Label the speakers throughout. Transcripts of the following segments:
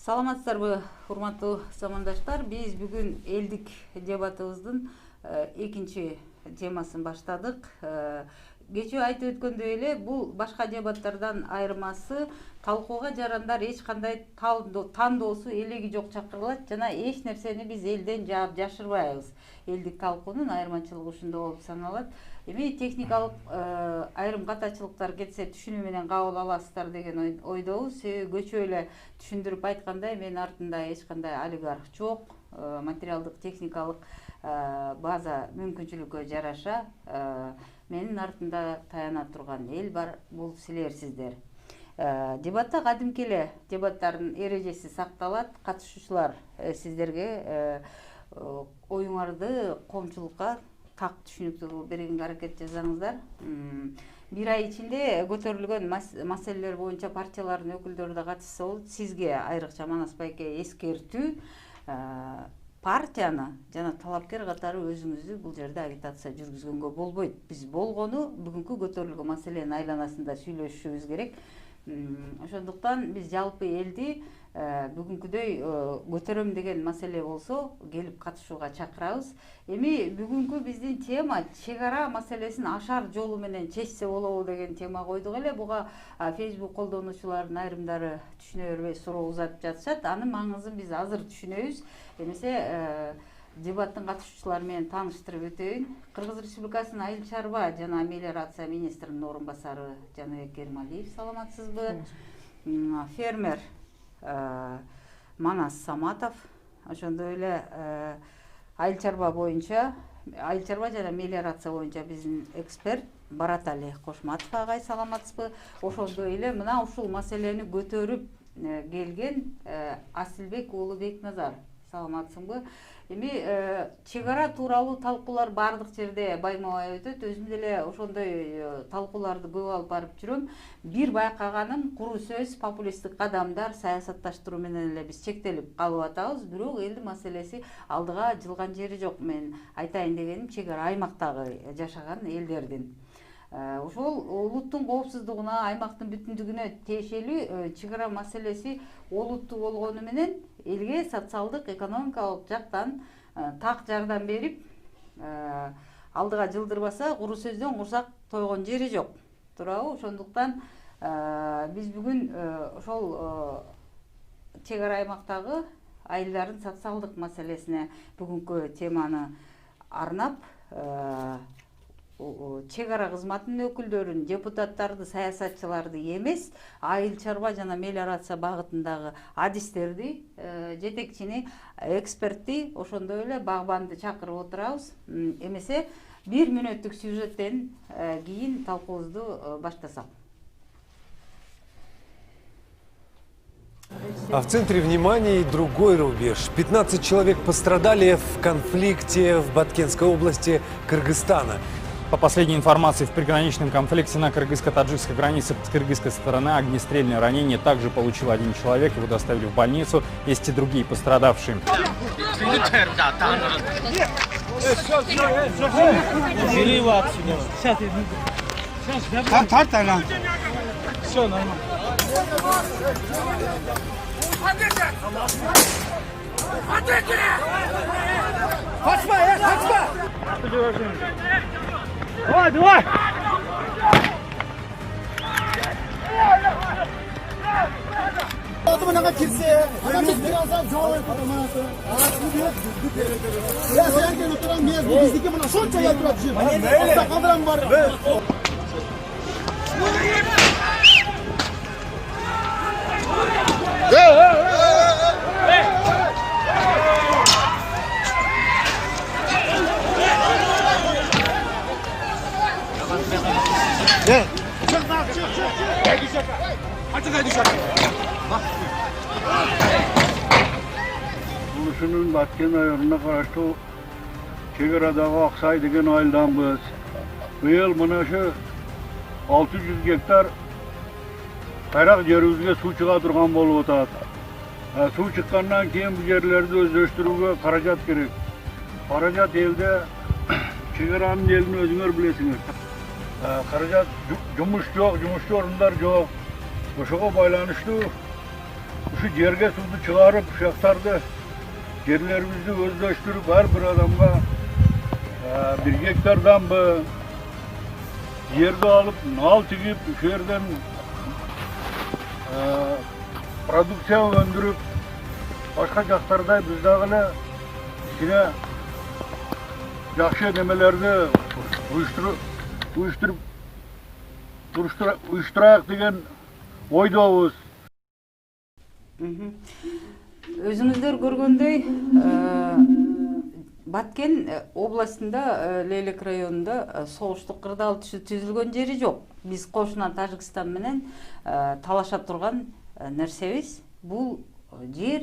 Speaker 1: Саламатсыздарбы, урматтуу замандаштар. Биз бүгүн элдик дебатыбыздын экинчи темасын баштадык. Кечээ айтып өткөндөй эле, бул башка дебаттардан айырмасы талкууга жарандар эч кандай тандоосу элеги жок чакырылат жана эч нерсени биз элден жаап жашырбайбыз. Элдик талкуунун айырмачылыгы ушунда болуп саналат. Эми техникалык айрым катачылыктар кетсе түшүнүү менен кабыл аласыздар деген ойдобуз. Себеби көчө эле түшүндүрүп айткандай, менин артымда эч кандай олигарх жок. Материалдык техникалык база мүмкүнчүлүккө жараша менин артымда таяна турган эл бар, бул силерсиздер. Дебатта кадимки эле дебаттардын эрежеси сакталат. Катышуучулар сиздерге оюңарды коомчулукка так түшүнүктүү кылып бергенге аракет жасаңыздар. Бир ай ичинде көтөрүлгөн маселелер боюнча партиялардын өкүлдөрү да катышса болот. Сизге айрыкча Манас байке эскертүү, партияны жана талапкер катары өзүңүздү бул жерде агитация жүргүзгөнгө болбойт. Биз болгону бүгүнкү көтөрүлгөн маселенин айланасында сүйлөшүшүбүз керек. Ошондуктан биз жалпы элди бүгүнкүдөй көтөрөм деген маселе болсо келип катышууга чакырабыз. Эми бүгүнкү биздин тема чек ара маселесин ашар жолу менен чечсе болобу деген тема койдук эле. Буга Facebook колдонуучулардын айрымдары түшүнө бербей суроо узатып жатышат. Анын маңызын биз азыр түшүнөбүз. Эмесе дебаттын катышуучулары менен тааныштырып өтөйүн. Кыргыз Республикасынын айыл чарба жана мелиорация министринин орун басары Жаныбек Кермалиев, саламатсызбы? Фермер Манас Саматов, ошондой эле айыл чарба боюнча, айыл чарба жана мелиорация боюнча биздин эксперт Баратали Кошматов агай, саламатсызбы? Ошондой эле мына ушул маселени көтөрүп келген Асилбек уулу Бекназар, саламатсыңбы? Эми чек ара тууралуу талкуулар баардык жерде байма-бай өтөт. Өзүм деле ошондой талкууларды көп алып барып жүрөм. Бир байкаганым куру сөз, популисттик кадамдар, саясатташтыруу менен эле биз чектелип калып атабыз. Бирок элдин маселеси алдыга жылган жери жок. Мен айтайын дегеним чек ара аймактагы жашаган элдердин. Ошол улуттун коопсуздугуна, аймактын бүтүндүгүнө тиешелүү чек ара маселеси олуттуу болгону менен элге социалдык, экономикалык жактан так жардам берип, алдыга жылдырбаса, куру сөздөн курсак тойгон жери жок. Туурабы? Ошондуктан биз бүгүн ошол чек ара аймактагы айылдардын социалдык маселесине бүгүнкү теманы арнап, чек ара кызматынын өкүлдөрүн, депутаттарды, саясатчыларды эмес, айыл чарба жана мелиорация багытындагы адистерди, жетекчини, экспертти, ошондой эле багбанды чакырып отурабыз. Эмесе бир мүнөттүк сюжеттен кийин талкуубузду баштасак.
Speaker 2: А в центре внимания и другой рубеж. 15 человек пострадали в конфликте в Баткенской области Кыргызстана.
Speaker 3: По последней информации, в приграничном конфликте на кыргызско-таджикской границе с кыргызской стороны огнестрельное ранение также получил один человек. Его доставили в больницу. Есть и другие пострадавшие.
Speaker 4: Все нормально. Kaçma! Давай! Adamına kirse, adamız birazdan cevap vermez. Ya sen gel oturan mıyız? Bu bizdeki buna son çay yapacağım. Hasta kaldıran var. Gel. Çık. Gel dışarı. Hadi dışarı. Bak.
Speaker 5: Ulusunun Batken ayarına karşı çek aradagı Aksay degen ayıldanbız. Bu yıl mına şu 600 gektar kayrak jerimizge su çığa turgan bolup atat. Su çıkkandan keyin bu yerlerdi özleştirүүгө karajat gerek. Karajat elde çek aranın elini özüңөр bilesiniz. Karajat jumuş yok, jumuşçu orunlar yok. Oşoga baylanıştуу Şu жерге суды çıkarıp uşaktарды жерlerimizni özleştirip her bir adamga 1 hektardan жерді alıp nal tigip şu yerden продукция öndürüp başka jaktarda biz dagı yine жақсы nemelerni uyuşturarak деген oydabız.
Speaker 1: Өзүңүздөр көргөндөй Баткен областында Лейлек районунда согуштук кырдаал түзүлгөн жери жок. Биз кошуна Тажикстан менен талаша турган нерсебиз. Бул жер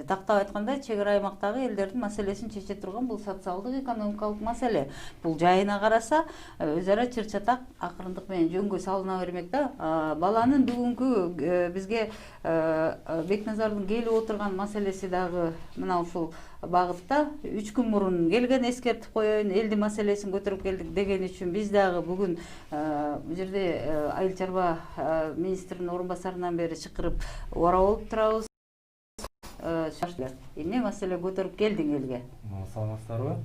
Speaker 1: тактап айтканда чек ара аймактагы элдердин маселесин чече турган бул социалдык экономикалык маселе. Бул жайына караса өз ара чыр чатак акырындык менен жөнгө салына бермек да. Баланын бүгүнкү бизге Бекназардын келип отурган маселеси дагы мына ушул багытта 3 күн мурун келген, эскертип коеюн, элдин маселесин көтөрүп келдик деген үчүн биз дагы бүгүн бул жерде айыл чарба министринин орун басарынан бери чакырып ора болуп турабыз. Эмне маселе көтөрүп келдиң элге?
Speaker 6: Саламатсыздарбы?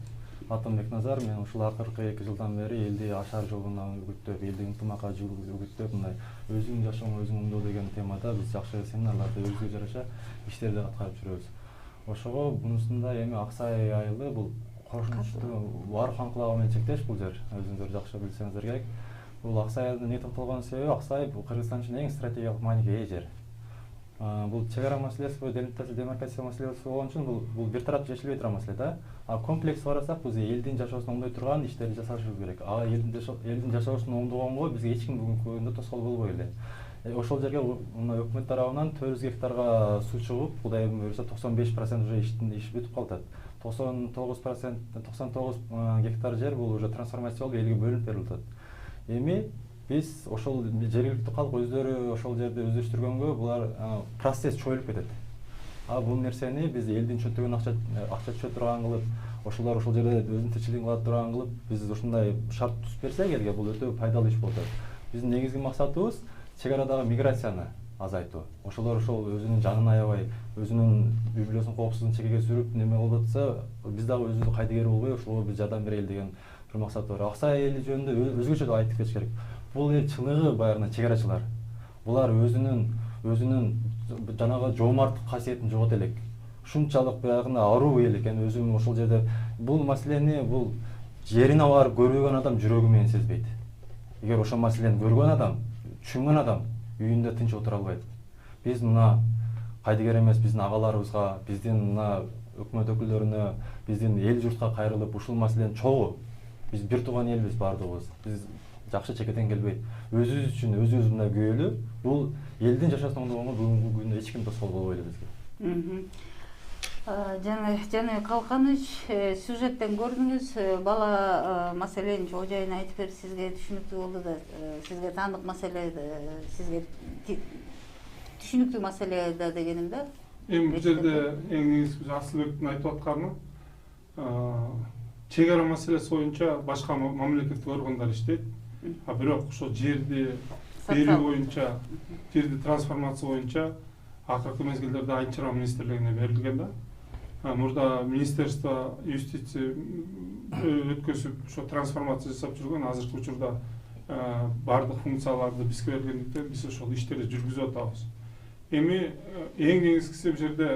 Speaker 6: Атым Бекназар, мен ушул акыркы 2 жылдан бери элди ашар жолунан үгүттөп, элди ынтымакка үгүттөп, мындай өзүң жашооң өзүң оңдоо деген темада биз жакшы семинарларды өзгө жараша иштерди аткарып жүрөбүз. Ошого бунусунда эми Аксай айылы бул кошунчу Вархан кылагы менен чектеш бул жер. Өзүңүздөр жакшы билсеңиздер керек. Бул Аксай айылдын не топтолгон себеби Аксай бул Кыргызстан үчүн эң стратегиялык мааниге ээ жер. Бул чек ара маселеси, делимитация, демаркация маселеси болгон үчүн бул бир тараптуу чечилбей турган маселе да. Комплекс карасак биз элдин жашоосун оңдой турган иштерди жасашыбыз керек. Элдин жашоосун оңдогонго бизге эч ким бүгүнкү күндө тоскоол болбой эле. Ошол жерге өкмөт тарабынан 400 гектарга суу чыгып, Кудай буйруса 95% уже иш бүтүп калат. 99 гектар жер бул уже трансформация болуп элге бөлүнүп берилип атат. Эми биз ошол жергиликтүү калк өздөрү ошол жерди өздөштүргөнгө булар процесс чоюлуп кетет. Бул нерсени биз элдин чөтөгүн акча түшө турган кылып, ошолор ошол жерде өзүнүн тиричилигин кыла турган кылып, биз ушундай шарт түзүп берсек элге бул өтө пайдалуу иш болот. Биздин негизги максатыбыз чек арадагы миграцияны азайтуу. Ошолор ошол өзүнүн жанын аябай, өзүнүн үй-бүлөсүнүн коопсуздугун чекеге сүрүп неме болуп атса, биз дагы өзүбүздү кайдыгер болбой, ошолго биз жардам берели деген бир максат бар. Аксай эли жөнүндө өзгөчө да айтып кетиш керек. Бул эл чыныгы баягы чек арачылар. Булар өзүнүн жанагы жоомарттык касиетин жогото элек. Ушунчалык баягы аруу эл экен, өзүм ошол жерде бул маселени бул жерине барып көрбөгөн адам жүрөгү менен сезбейт. Эгер ошол маселени көргөн адам, түшүнгөн адам үйүндө тынч отура албайт. Биз мына кайдыгер эмес биздин агаларыбызга, биздин мына өкмөт өкүлдөрүнө, биздин эл журтка кайрылып ушул маселени чогуу биз бир тууган элбиз баардыгыбыз. Биз жакшы чекеден келбейт. Өзүбүз үчүн өзүбүз мындай күбөлүү, бул элдин жашоосун оңдогонго бүгүнкү күндө эч ким тоскоол болбой эле бизге.
Speaker 1: Жаныбек Калканович, сюжеттен көрдүңүз, бала маселенин чоо жайын айтып берип сизге түшүнүктүү болду да, сизге таандык маселе, сизге түшүнүктүү маселе да дегеним да.
Speaker 7: Эми бул жерде эң негизги Асылбектин айтып атканы чек ара маселеси боюнча башка мамлекеттик органдар иштейт. Бирок ошол жерди берүү боюнча, жерди трансформация боюнча акыркы мезгилдерде айыл чарба министрлигине берилген да. Мурда Министерство юстиция өткөзүп ошо трансформация жасап жүргөн, азыркы учурда бардык функцияларды бизге бергендиктен биз ошол иштерди жүргүзүп атабыз. Эми эң негизгиси бул жерде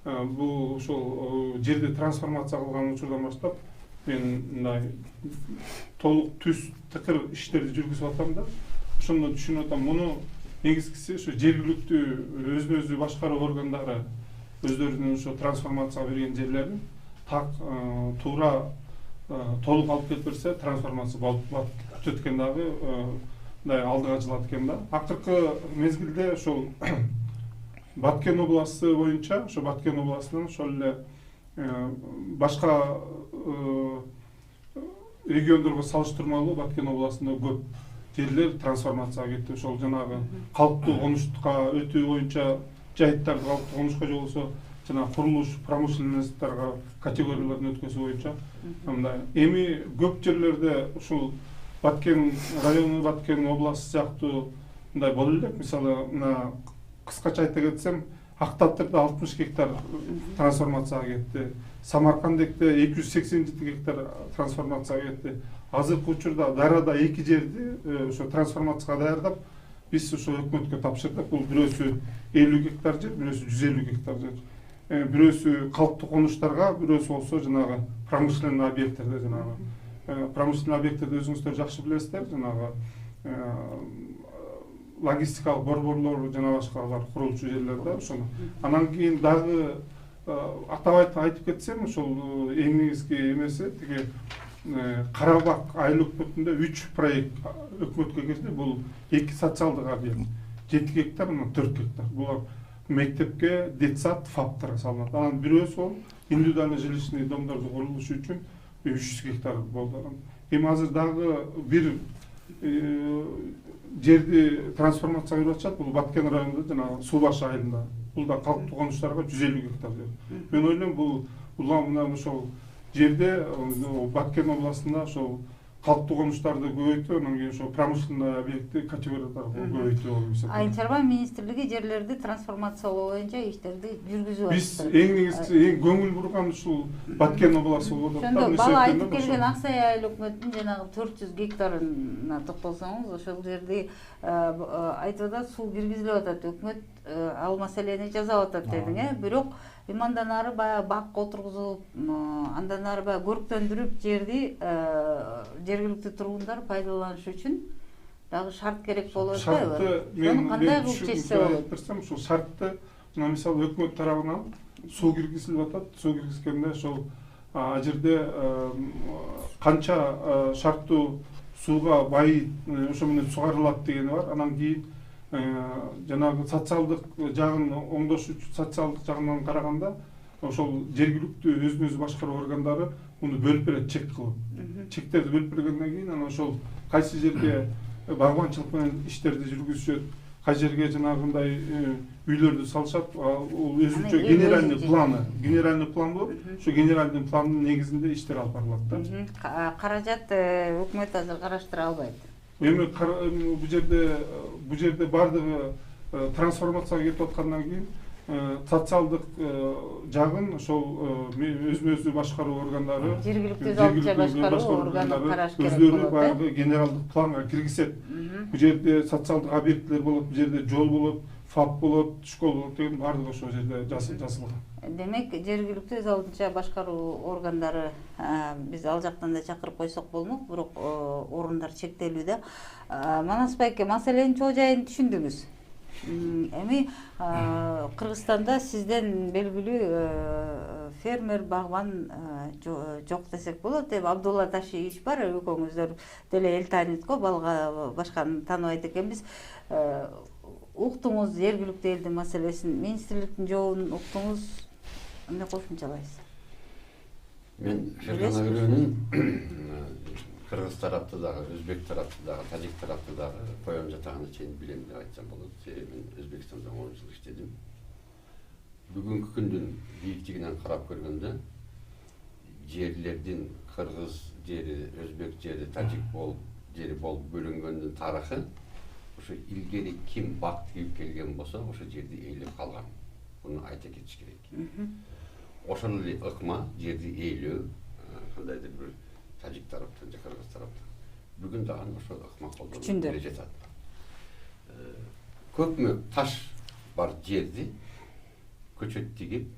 Speaker 7: бул ошол жерди трансформация кылган учурдан баштап мен мындай толук түз тыкыр иштерди жүргүзүп атам да. Ошондо түшүнүп атам, муну негизгиси ошо жергиликтүү өзү башкаруу органдары өздөрүнүн ошо трансформацияга берген жерлерин так туура толук алып келип берсе, трансформация болуп бүтөт экен дагы, мындай алдыга жылат экен да. Акыркы мезгилде ошол Баткен областы боюнча, ошо Баткен областынан ошол эле башка региондорго салыштырмалуу Баткен областында көп жерлер трансформацияга кетти. Ошол жанагы калктуу конуштукка өтүү боюнча жайыттарды калктуу конушка же болбосо жана курулуш промышленностьтарга категорияларын өткөзүү боюнча мындай. Эми көп жерлерде ушул Баткен району, Баткен областы сыяктуу мындай боло элек. Мисалы, мына кыскача айта кетсем, Актаптырда 60 гектар трансформацияга кетти. Самаркандекте 287 гектар трансформацияга кетти. Азыркы учурда Дарада 2 жерди ошо трансформацияга даярдап, биз ошо өкмөткө тапшырдык. Бул бирөөсү 50 гектар жер, бирөөсү 150 гектар жер. Бирөөсү калктуу конуштарга, бирөөсү болсо жанагы промышленный объекттерде, жанагы промышленный объекттерде өзүңүздөр жакшы билесиздер, жанагы логистикалык борборлор жана башкалар курулчу жерлерде ошону. Анан кийин дагы атап айтып кетсем, ошол эң негизги эмеси тиги Карабак айыл өкмөтүндө 3 проект өкмөткө кирди. Бул 2 социалдык объект, 7 гектар, 4 гектар. Булар мектепке, детсад, фаптар салынат. Анан бирөөсү ол индивидуальный жилищный домдорду курулушу үчүн 300 гектар болду. Эми азыр дагы бир жерди трансформация кылып атышат. Бул Баткен районунда жана Суу башы айылында. Бул да калктуу конуштарга 150 гектар жер. Мен ойлойм, бул улам ошол жерде Баткен областында ошол калктуу конуштарды көбөйтүү, анан кийин ошо промышленный объекти категорияларды көбөйтүү болуп эсептелет.
Speaker 1: Айыл чарба министрлиги жерлерди трансформациялоо боюнча иштерди жүргүзүп атат.
Speaker 7: Биз эң негизги эң көңүл бурган ушул Баткен областы болуп атат.
Speaker 1: Ошондо бала айтып келген Аксай айыл өкмөтүнүн жанагы 400 гектарына токтолсоңуз, ошол жерди айтып атат, суу киргизилип атат, өкмөт ал маселени жасап атат дедиң, бирок андан ары баягы бак отургузуп, андан ары баягы көрктөндүрүп жерди жергиликтүү тургундар пайдаланыш үчүн дагы шарт керек болот.
Speaker 7: Шартты мен кандай кылып чечсе болот? Ушул шартты мына мисалы өкмөт тарабынан суу киргизилип атат. Суу киргизгенде ошол жерде канча шарттуу сууга бай ошо менен сугарылат дегени бар. Анан кийин жанагы социалдык жагын оңдош үчүн, социалдык жагынан караганда ошол жергиликтүү өзүн өзү башкаруу органдары муну бөлүп берет, чек кылып. Чектерди бөлүп бергенден кийин анан ошол кайсы жерге багбанчылык менен иштерди жүргүзүшөт, кай жерге жанагындай үйлөрдү салышат, ол өзүнчө генеральный план болуп, ошо генеральный пландын негизинде иштер алып барылат да.
Speaker 1: Каражат өкмөт азыр караштыра албайт.
Speaker 7: Эми бу жерде бардыгы трансформацияга кетип аткандан кийин социалдык жагын ошол өзүн өзү башкаруу органдары,
Speaker 1: жергиликтүү башкаруу органдары караш керек
Speaker 7: болот.
Speaker 1: Өздөрү
Speaker 7: баягы генералдык планга киргизет. Бу жерде социалдык объектилер болот, бу жерде жол болот, ФАП болот, школа болот деген бардыгы ошол жерде жазылган.
Speaker 1: Демек, жергиликтүү өз алдынча башкаруу органдары биз ал жактан да чакырып койсок болмок, бирок орундар чектелүү да. Манас байке, маселенин чоо жайын түшүндүңүз. Эми Кыргызстанда сизден белгилүү фермер, багбан жок десек болот. Абдулла Ташиевич бар, экөөңүздөр деле эл таанит го, балга башканы тааныбайт экенбиз. Уктуңуз жергиликтүү элдин маселесин, министрликтин жообун уктуңуз, эмне кошумчалайсыз?
Speaker 8: Мен Фергана Өрөнүн Кыргыз тарапты дагы, Өзбек тарапты дагы, Тажик тарапты дагы коюм жатагына чейин билем деп айтсам болот. Мен Өзбекстанда 10 жыл иштедим. Бүгүнкү күндүн бийиктигинен карап көргөндө жерлердин Кыргыз жери, Өзбек жери, Тажик жери болуп бөлүнгөндүн тарыхы ошо илгери ким бак тийип келген болсо, ошо жерди ээлеп калган. Буну айта кетиш керек. Ошол эле ыкма жерди ээлөө, кандайдыр бир Тажик тараптан же Кыргыз тараптан бүгүн дагы ошол ыкма колдонуп келе жатат. Көпмө таш бар жерди көчөт тигип,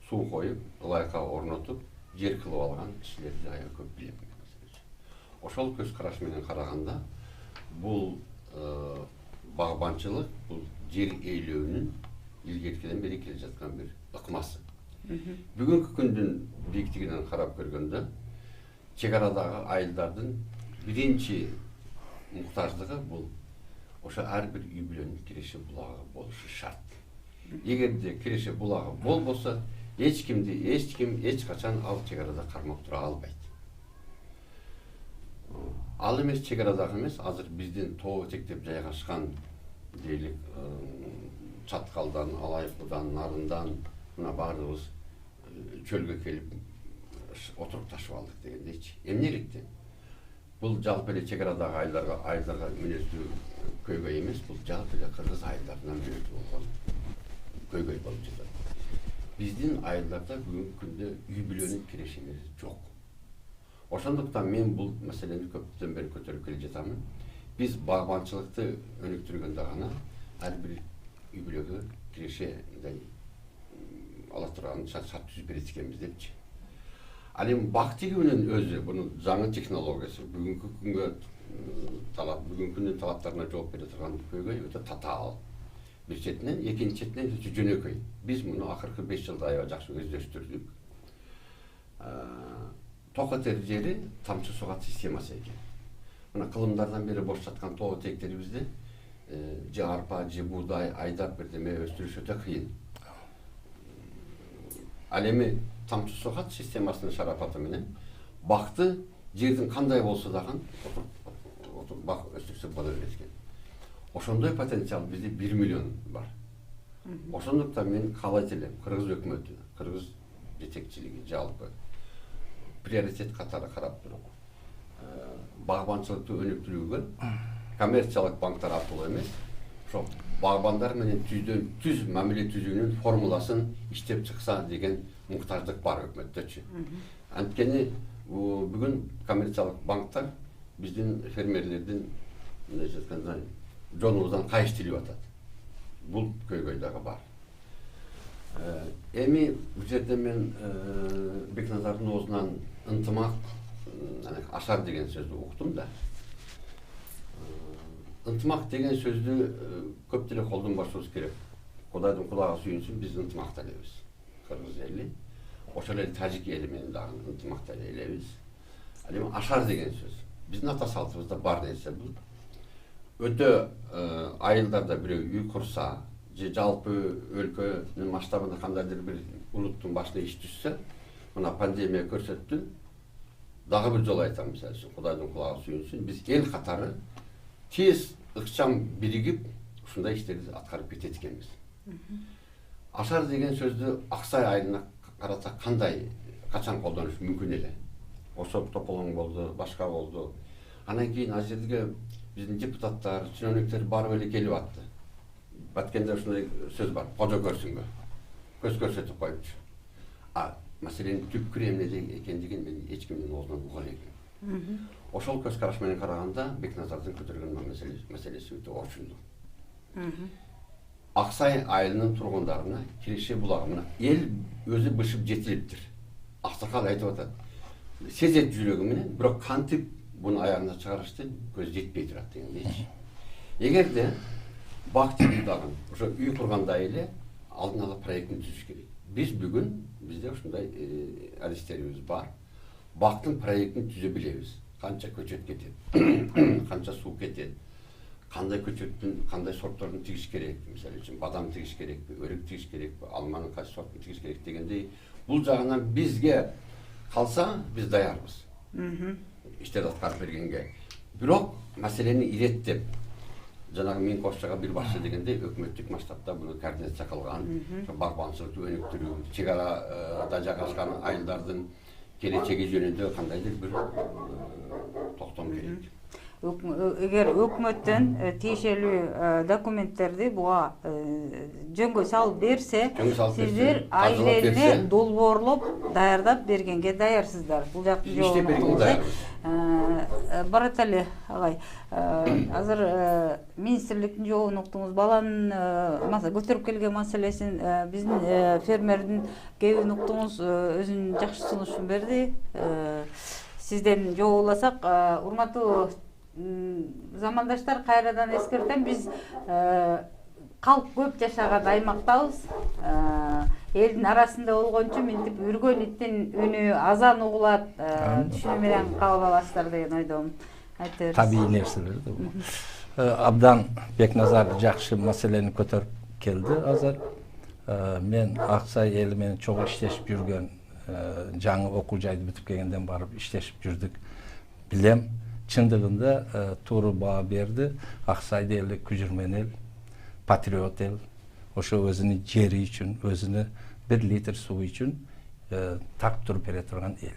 Speaker 8: суу коюп, ылайыкка орнотуп, жер кылып алган кишилерди аябай көп билем. Ошол көз караш менен караганда бул багбанчылык, бул жер ээлөөнүн илгеркиден бери келе жаткан бир ыкмасы. Бүгүнкү күндүн бийиктигинен карап көргөндө чек арадагы айылдардын биринчи муктаждыгы бул ошо ар бир үй бүлөнүн киреше булагы болушу шарт. Эгерде киреше булагы болбосо, эч ким эч качан ал чек арада кармап тура албайт. Ал эмес чек арадагы эмес, азыр биздин тоо этектеп жайгашкан дейлик Чаткалдан, Алайкудан, Нарындан мына баарыбыз чөлгө келип отуруп ташып алдык дегендейчи. Эмнеликтен? Бул жалпы эле чек арадагы айылдарга мүнөздүү көйгөй эмес, бул жалпы эле Кыргыз айылдарынан мүнөздүү болгон көйгөй болуп жатат. Биздин айылдарда бүгүнкү күндө үй бүлөнүн кирешемиз жок. Ошондуктан мен бул маселени көптөн бери көтөрүп келе жатамын. Биз багбанчылыкты өнүктүргөндө гана ар бир үй бүлөгө киреше мындай ала турган шарт түзүп берет экенбиз депчи. Ал эми бак тигүүнүн өзү бунун жаңы технологиясы бүгүнкү күнгө бүгүнкү күндүн талаптарына жооп бере турган көйгөй өтө татаал. Bir четинен, экинчи четинен өтө жөнөкөй. Биз муну акыркы 5 жылда аябай жакшы өздөштүрдүк. Токотер жери тамчы сугат системасы экен. Мына кылымдардан бери бош жаткан тоо тектерибизде же арпа, же буудай айдап бирдеме өстүрүш өтө кыйын. Ал эми тамчы сугат системасынын шарапаты менен бакты жердин кандай болсо дагы бак өстүрсө боло берет экен. Ошондой потенциал бизде 1 миллион бар. Ошондуктан мен каалайт элем, Кыргыз өкмөтү, Кыргыз жетекчилиги жалпы приоритет катары карап туруп, багбанчылыкты өнүктүрүүгө коммерциялык банктар аркылуу эмес, ошо багбандар менен түз мамиле түзүүнүн формуласын иштеп чыкса деген муктаждык бар өкмөттөчү. Анткени бүгүн коммерциялык банктар биздин фермерлердин мындай жатканда жонубуздан кайыш тилип атат. Бул көйгөй дагы бар. Эми бул жерде мен Бекназардын оозунан ынтымак ашар деген сөздү уктум да. Ынтымак деген сөздү көп деле колдонбошубуз керек. Кудайдын кулагы сүйүнсүн, биз ынтымакта элебиз. Кыргыз эли, ошол эле тажик эли менен дагы ынтымакта элебиз. Ал эми ашар деген сөз. Биздин ата салтыбызда бар нерсе бул. Өтө айылдарда бирөө үй курса, же жалпы өлкөнүн масштабында кандайдыр бир улуттун башына иш түшсө, мына пандемия көрсөттү. Дагы бир жолу айтам, мисалы үчүн, Кудайдын кулагы сүйүнсүн, биз эл катары тез ыкчам биригип ушундай иштерди аткарып кетет экенбиз. Ашар деген сөздү Аксай айылына карата качан колдонуш мүмкүн эле? Ошо тополоң болду, башка болду. Анан кийин ал жерге биздин депутаттар, чөнөктөр барып эле келип атты. Баткенде ушундай сөз бар, кожо көрсүнгө. Көз көрсөтүп коюпчу. Маселенин түпкүрү эмнеде экендигин мен эч кимдин оозунан уга элекмин. Ошол көз караш менен караганда Бекназардын көтөргөн маселеси өтө орчундуу. Аксай айылынын тургундарына киреше булагына эл өзү бышып жетилиптир. Аксакал айтып атат. Сезет жүрөгү менен, бирок кантип буну аягына чыгарышты көз жетпей турат дегендейчи. Эгерде бак тигүүдагы ошо үй курганда эле алдын ала проектин түзүш керек. Биз бүгүн бизде ушундай адистерибиз бар. Бактын проектин түзө билебиз. Канча көчөт кетет, канча суу кетет, кандай көчөттүн, кандай сортторун тигиш керек, мисалы үчүн бадам тигиш керекпи, өрүк тигиш керекпи, алманын кайсы сортун тигиш керек дегендей. Бул жагынан бизге калса биз даярбыз. Иштерди аткарып бергенге. Бирок маселени иреттеп, жанагы мен кошчага бир башчы дегендей өкмөттүк масштабта буну координация кылган, багбанчылыкты өнүктүрүү, чек арада жайгашкан айылдардын келечеги жөнүндө кандайдыр бир токтом керек.
Speaker 1: Эгер өкмөттөн тиешелүү документтерди буга жөнгө салып берсе, сиздер айлерine долбоорлоп даярдап бергенге даярсыздар. Бул жактын жообун Барат эле агай, азыр министрликтин жообун уктуңуз. Баланын көтөрүп келген маселесин биздин фермердин кебин уктуңуз, өзүнүн жакшы сунушун берди. Сизден жол уласак, урматтуу замандаштар, кайрадан эскертем, биз калк көп жашаган аймактабыз. Элдин арасында болгончу мынтип үргөн иттин үнү азан угулат. Түшүнүү менен кабыл аласыздар деген ойдомун. Айтыңыз.
Speaker 9: Табий нерселер да бул. Абдан Бекназар жакшы маселени көтөрүп келди азыр. Мен Аксай эли менен чогуу иштешип жүргөн, жаңы окуу жайды бүтүп келгенден барып иштешип жүрдүк. Билем, чындыгында туура баа берди. Аксай эли күжүрмөн эл, патриот эл. Ошо өзүнүн жери үчүн, өзүнө 1 литр суу үчүн так туруп бере турган эл.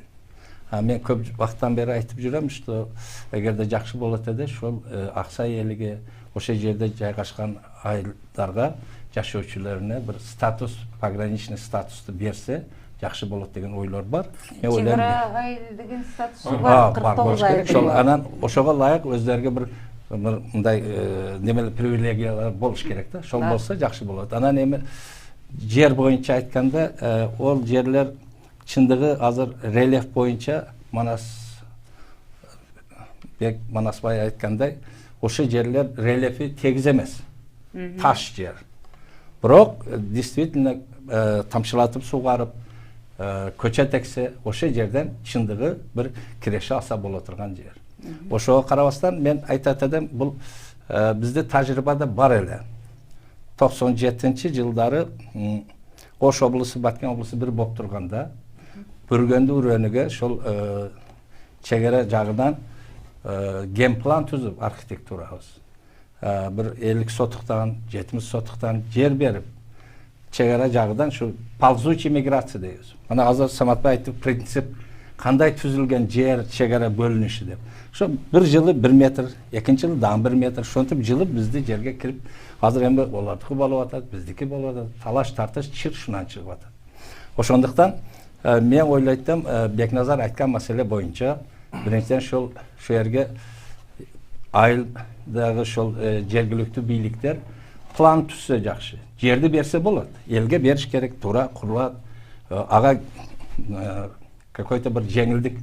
Speaker 9: Мен көп вакыттан бери айтып жүрөм, что эгерде жакшы болот эде, ошол Аксай элиге ошол жерде жайгашкан айылдарга жашоочуларына бир статус, пограничный статусту берсе жакшы болот деген ойлор бар. Мен ойлойм.
Speaker 1: Чегара айыл деген статусу бар, 49 айыл.
Speaker 9: Ошол анан ошого ылайык өздөрүгө бир мындай немелер привилегиялар болуш керек да. Ошол болсо жакшы болот. Анан эми жер боюнча айтканда, ол жерлер чындыгы азыр рельеф боюнча Манасбай айткандай, ошо жерлер рельефи тегиз эмес. Таш жер. Бирок действительно тамчылатып сугарып, көчөт эксе, ошо жерден чындыгы бир киреше алса боло турган жер. Ошого карабастан мен айтат элем, бул бизде тажрыйбада бар эле. 97-жылдары Ош облусу, Баткен облусу бир болуп турганда, Бүргөндү үрөнүгө ошол чегара жагынан генплан түзүп архитектурабыз. Бир 50 сотуктан, 70 сотуктан жер берип, чегара жагынан шу ползучий миграция дейбиз. Мына азыр Саматбай айтып, принцип кандай түзүлгөн жер чегара бөлүнүшү деп. Ошо бир жылы 1 метр, экинчи жылы дагы 1 метр, ошентип жылып бизди жерге кирип, азыр эми олардыкы болуп атат, биздики болуп атат, талаш тартыш чыр шунан чыгып атат. Ошондуктан мен ойлойм, Бекназар айткан маселе боюнча, биринчиден шу жерге айылдагы ошол жергиликтүү бийликтер план түзсө жакшы. Жерди берсе болот. Элге бериш керек, туура курулат. Ага какой-то бир жеңилдик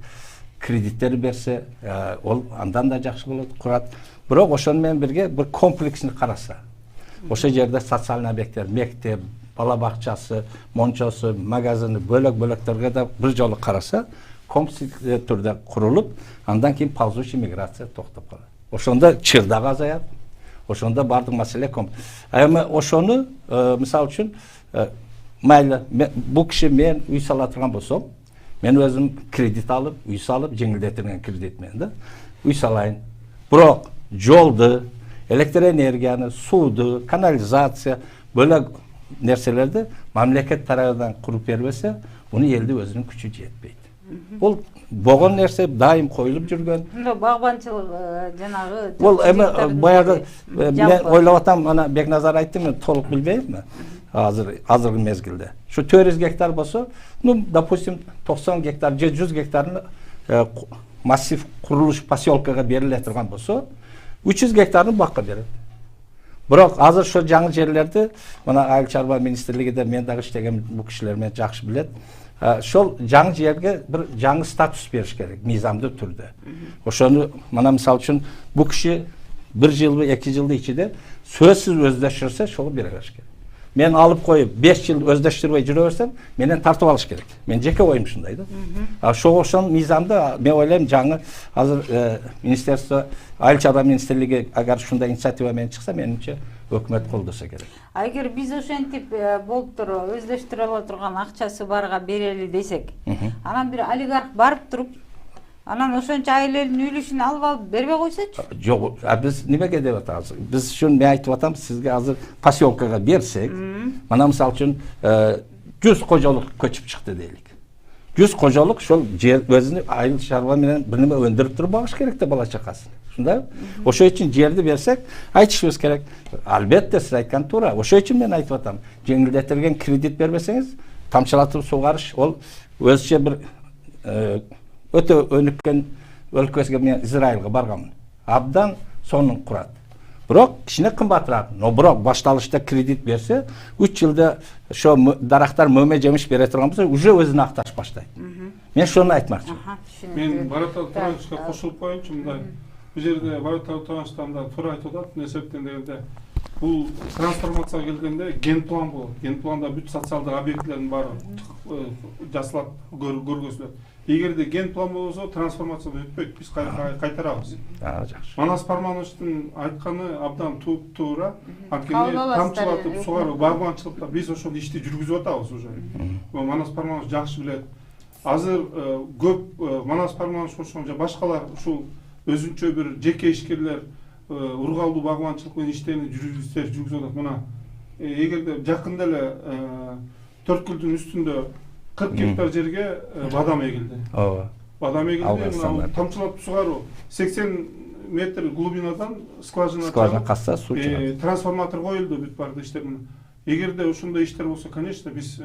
Speaker 9: кредиттер берсе, ол андан да жакшы болот, курат. Бирок ошону менен бирге бир комплексни караса. Ошол жерде социалдык объекттер, мектеп, бала бакчасы, мончосу, магазини бөлөк-бөлөктөргө да бир жолу караса, комплекс түрдө курулуп, андан кийин ползучий миграция токтоп калат. Ошондо чыр дагы азаят. Ошондо бардык маселе комплекс. Эми ошону мисалы үчүн майлы бул киши мен үй сала турган болсом, мен өзүм кредит алып, үй салып, жеңилдетилген кредит менен да үй салайын. Бирок жолду, электроэнергияны, сууду, канализация, бөлөк нерселерди мамлекет тарабынан куруп бербесе, уну элди өзүнүн күчү жетпейт. Бул болгон нерсе дайым коюлуп жүргөн.
Speaker 1: Багбанчылык жанагы.
Speaker 9: Бул эми баягы мен ойлоп атам, ана Бекназар айтты, мен толук билбейм. Азыркы мезгилде. Şu 400 гектар болсо, ну, допустим, 90 гектар, 100 гектарын массив курулуш поселкага бериле турган болсо, 300 гектарын бакка берет. Бирок азыр ошо жаңы жерлерди, мына Айыл чарба министрлигиде мен дагы иштеген бул кишилер менен жакшы билет. Ошол жаңы жерге бир жаңы статус бериш керек, мыйзамдуу түрдө. Ошону мына мисалы үчүн бул киши 1 жылбы, 2 жылдын ичинде сөзсүз өздөштүрсө, ошого бере бериш керек. Мен алып коюп 5 жыл өздөштүрбөй жүрө берсем, менен тартып алыш керек. Мен жеке оюм ушундай да. Ошол мыйзамда мен ойлойм жаңы азыр министерство, Айыл чарба министрлиги агар ушундай инициатива менен чыкса, менимче өкмөт колдосо керек.
Speaker 1: Эгер биз ошентип болуптур өздөштүрө ала турган акчасы барга берели десек, анан бир олигарх барып туруп, анан ошончо айлелдин үлүшүн алып бербей койсочу?
Speaker 9: Жок, биз немеге деп атабыз? Биз ушун мен айтып атам, сизге азыр поселкага берсек, мына мисалы үчүн 100 кожолук көчүп чыкты дейлик. 100 кожолук ошол жер өзүнүн айыл чарба менен бир неме өндүрүп туруп багыш керек да бала чакасын. Ушундай. Ошол үчүн жерди берсек, айтышыбыз керек. Албетте сиз айткан туура. Ошол үчүн мен айтып атам, жеңилдетилген кредит бербесеңиз, тамчылатып сугарыш, ол өзүчө бир өтө өнүккөн өлкөсүгө мен Израилга барганмын. Абдан сонун курат. Бирок кичине кымбатыраак. Но бирок башталышта кредит берсе, 3 жылда ошо дарактар мөмө жемиш бере турган болсо, уже өзүн акташ баштайт. Мен ошону айтмакчымын.
Speaker 7: Мен Баратал Туранычка кошулуп коеюнчу, мындай. Бул жерде Баратал Туранычтан да туура айтып атат, эмне себептен дегенде, бул трансформацияга келгенде генплан болот. Генпланда бүт социалдык объектилердин баары жасалат, көргөзүлөт. Эгерде генплан болсо, трансформация өтпөйт, биз кайтарабыз.
Speaker 9: Жакшы.
Speaker 7: Манас Пармановичтин айтканы абдан туура. Анткени тамчылатып сугаруу, багбанчылыкта биз ошол ишти жүргүзүп атабыз уже. Манас Парманович жакшы билет. Азыр көп Манас Парманович ошондо башкалар ушул өзүнчө бир жеке ишкерлер ургалдуу багбанчылык менен иштерин жүргүзүп атат. Мына эгерде жакында эле Төрткүлдүн үстүндө 40 гектар жерге бадам эгилди. Ооба. Бадам эгилди, мына тамчылатып сугаруу 80 метр глубинадан скважина
Speaker 9: касса суу чыгат.
Speaker 7: Трансформатор коюлду бүт барды иштер менен. Эгерде ушундай иштер болсо, конечно, биз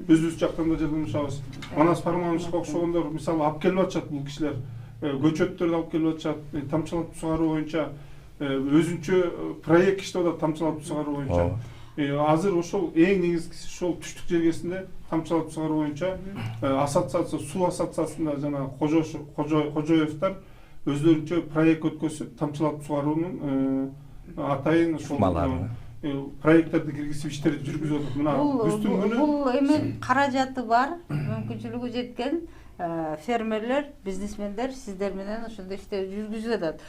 Speaker 7: өзүбүз жактан да жардамлашабыз. Манас Пармановичке окшогондор мисалы алып келип атышат бул кишилер. Көчөттөрдү алып келип атышат, тамчылатып сугаруу боюнча өзүнчө проект иштеп атат тамчылатып сугаруу боюнча. Азыр ошол эң негизгиси ошол түштүк жергесинде тамчылатып сугаруу боюнча ассоциация, суу ассоциациясында жана Кожоевдор өздөрүнчө проект өткөзүп тамчылатып сугаруунун атайын ошол проекттерди киргизип иштерди жүргүзүп атат. Мына күздүн күнү
Speaker 1: бул эме каражаты бар, мүмкүнчүлүгү жеткен фермерлер, бизнесмендер сиздер менен ошондой иштер жүргүзүп атат.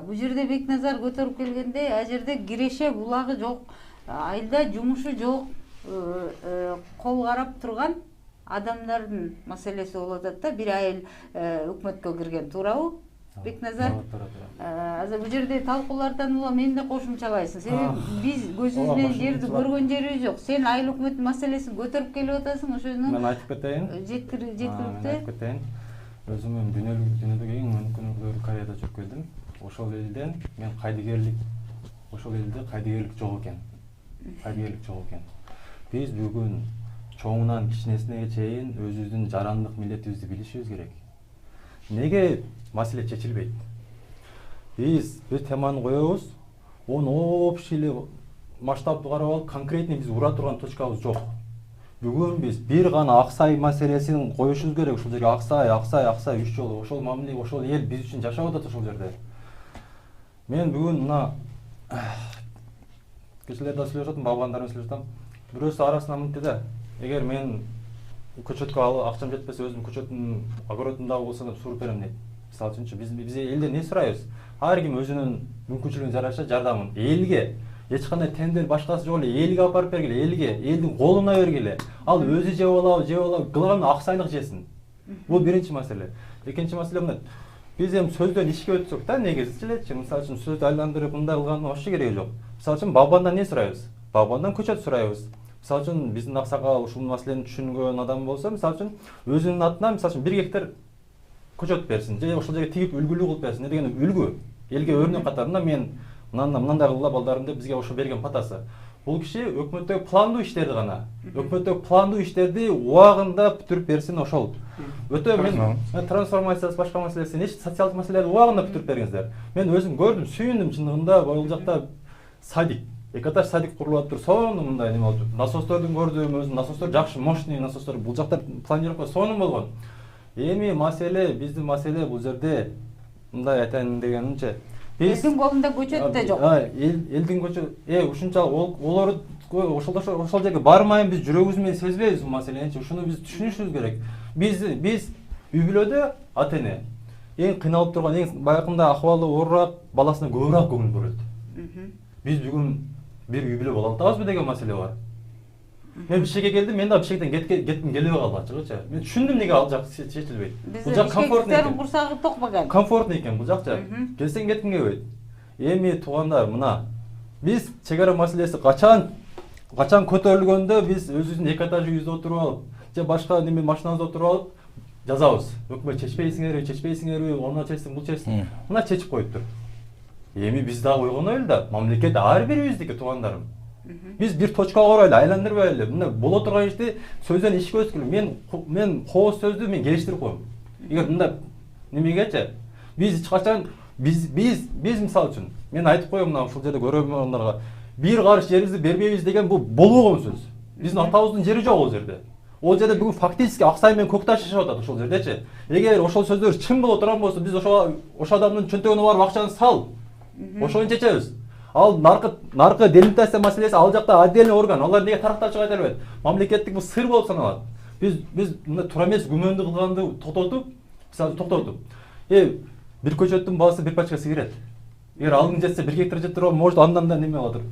Speaker 1: Бул жерде Бекназар көтөрүп келгенде, а жерде киреше булагы жок, айылда жумушу жок, кол карап турган адамдардын маселеси болуп атат да. Бир айыл өкмөткө кирген, туурабы? Бекназар. Азыр бул жерде талкуулардан улам эмне кошумчалайсың? Себеби биз көзүбүз менен жерди көргөн жерибиз жок. Сен айыл өкмөттүн маселесин көтөрүп келип атасың, ошону
Speaker 6: мен айтып кетейин.
Speaker 1: Жеткиликтүү.
Speaker 6: Айтып кетейин. Өзүм дүйнөдөгү эң мүмкүнчүлүктүү Кореяда жүрүп келдим. Ошол элден мен ошол элде кайдыгерлик жок экен. Биз бүгүн чоңунан кичинесине чейин өзүбүздүн жарандык милдетибизди билишибиз керек. Неге маселе чечилбейт? Биз бир теманы коебуз, оны общий эле масштабты карап алып, конкретный биз ура турган точкабыз жок. Бүгүн биз бир гана Аксай маселесин коюшубуз керек. Ушул жерге Аксай 3 жолу. Ошол мамиле, ошол эл биз үчүн жашап атат ошол жерде. Мен бүгүн мына кишилерден сүйлөп жатам, бабгандар менен сүйлөп жатам. Бирөөсү арасына мынтты да, эгер мен көчөткө акчам жетпесе, өзүм көчөттүн огородундагы болсо да суруп берем дейт. Мисалы үчүнчү биз элден не сурайбыз? Ар ким өзүнүн мүмкүнчүлүгүнө жараша жардамын. Элге эч кандай тендер башкасы жок эле, элге алып барып бергиле, элдин колуна бергиле. Ал өзү жеп алабы, главный Аксайлык жесин. Бул биринчи маселе. Экинчи маселе мына. Биз эми сөздөн ишке өтсөк да, негизи элечи, мисалы үчүн сөздү айландырып мындай кылганын вообще кереги жок. Мисалы үчүн бабандан не сурайбыз? Бабандан көчөт сурайбыз. Мисалы үчүн биздин аксакал ушул маселени түшүнгөн адам болсо, мисалы үчүн өзүнүн атынан мисалы үчүн 1 гектар көчөт берсин, же ошол жерге тигип үлгүлүү кылып берсин. Не деген үлгү? Элге өрнөк катарында мен мындай кылып балдарым деп бизге ошо берген патасы. Бул киши өкмөттөгү пландуу иштерди гана. Өкмөттөгү пландуу иштерди убагында бүтүрүп берсин ошол. Өтө мен трансформациясы башка маселеси, эч социалдык маселелерди убагында бүтүрүп бергиңиздер. Мен өзүм көрдүм, сүйүндүм чындыгында, бул жакта садик, экатаж садик курулуп атыптыр. Сонун мындай неме болуп. Насостордун көрдүм, өзүм насостор жакшы, мощный насостор. Бул жакта планировка сонун болгон. Эми маселе, биздин маселе бул жерде мындай айтайын дегенимче, элдин
Speaker 1: колунда көчөт да жок.
Speaker 6: Элдин көчөт, ушунчалык олор ошол жерге бармайын, биз жүрөгүбүз менен сезбейбиз бул маселени. Ушуну биз түшүнүшүбүз керек. Биз үй бүлөдө ата-эне эң кыйналып турган, эң байкында акыбалы оорураак баласына көбүрөөк көңүл бурат. Биз бүгүн бир үй бүлө боло албайбызбы деген маселе бар. Мен бишкекке келдим, мен да бишкектен кетким келбей калды ачыгычы. Мен түшүндүм неге ал жак чечилбейт.
Speaker 1: Бул жак комфортный экен. Курсагы токпаган.
Speaker 6: Комфортный экен бул жакчы. Келсең кетким келбейт. Эми туугандар, мына биз чек ара маселеси качан көтөрүлгөндө биз өзүбүздүн 2 этаж үйүбүздө отуруп алып, же башка неме машинабызда отуруп алып жазабыз. Өкмөт чечпейсиңерби, оны чечсин, бул чечсин. Мына чечип коюптур. Эми биз дагы ойгонолу да, мамлекет ар бирибиздики туугандарым. Биз бир точкага оройлу, айландырбайлы. Мына боло турган ишти сөздөн ишке өткүлү. Мен кооз сөздү мен келиштирип коем. Эгер мында немегечи биз эч качан биз мисалы үчүн мен айтып коем мына ушул жерде көрөрмандарга, бир карыш жерибизди бербейбиз деген бул болбогон сөз. Биздин атабыздын жери жок ол жерде. Ол жерде бүгүн фактически Аксай менен Көкташ жашап атат ошол жердечи. Эгер ошол сөздөр чын боло турган болсо, биз ошо адамдын чөнтөгүнө барып акчаны сал. Ошону чечебиз. Ал наркы делимитация маселеси ал жакта отдельный орган. Алар неге тарактап чыга бербейт? Мамлекеттик бул сыр болуп саналат. Биз мына туура эмес күмөндү кылганды токтотуп, бир көчөттүн баасы бир пачка сигарет. Эгер алдын жетсе 1 гектар жеп турган, может андан да неме кылатыр.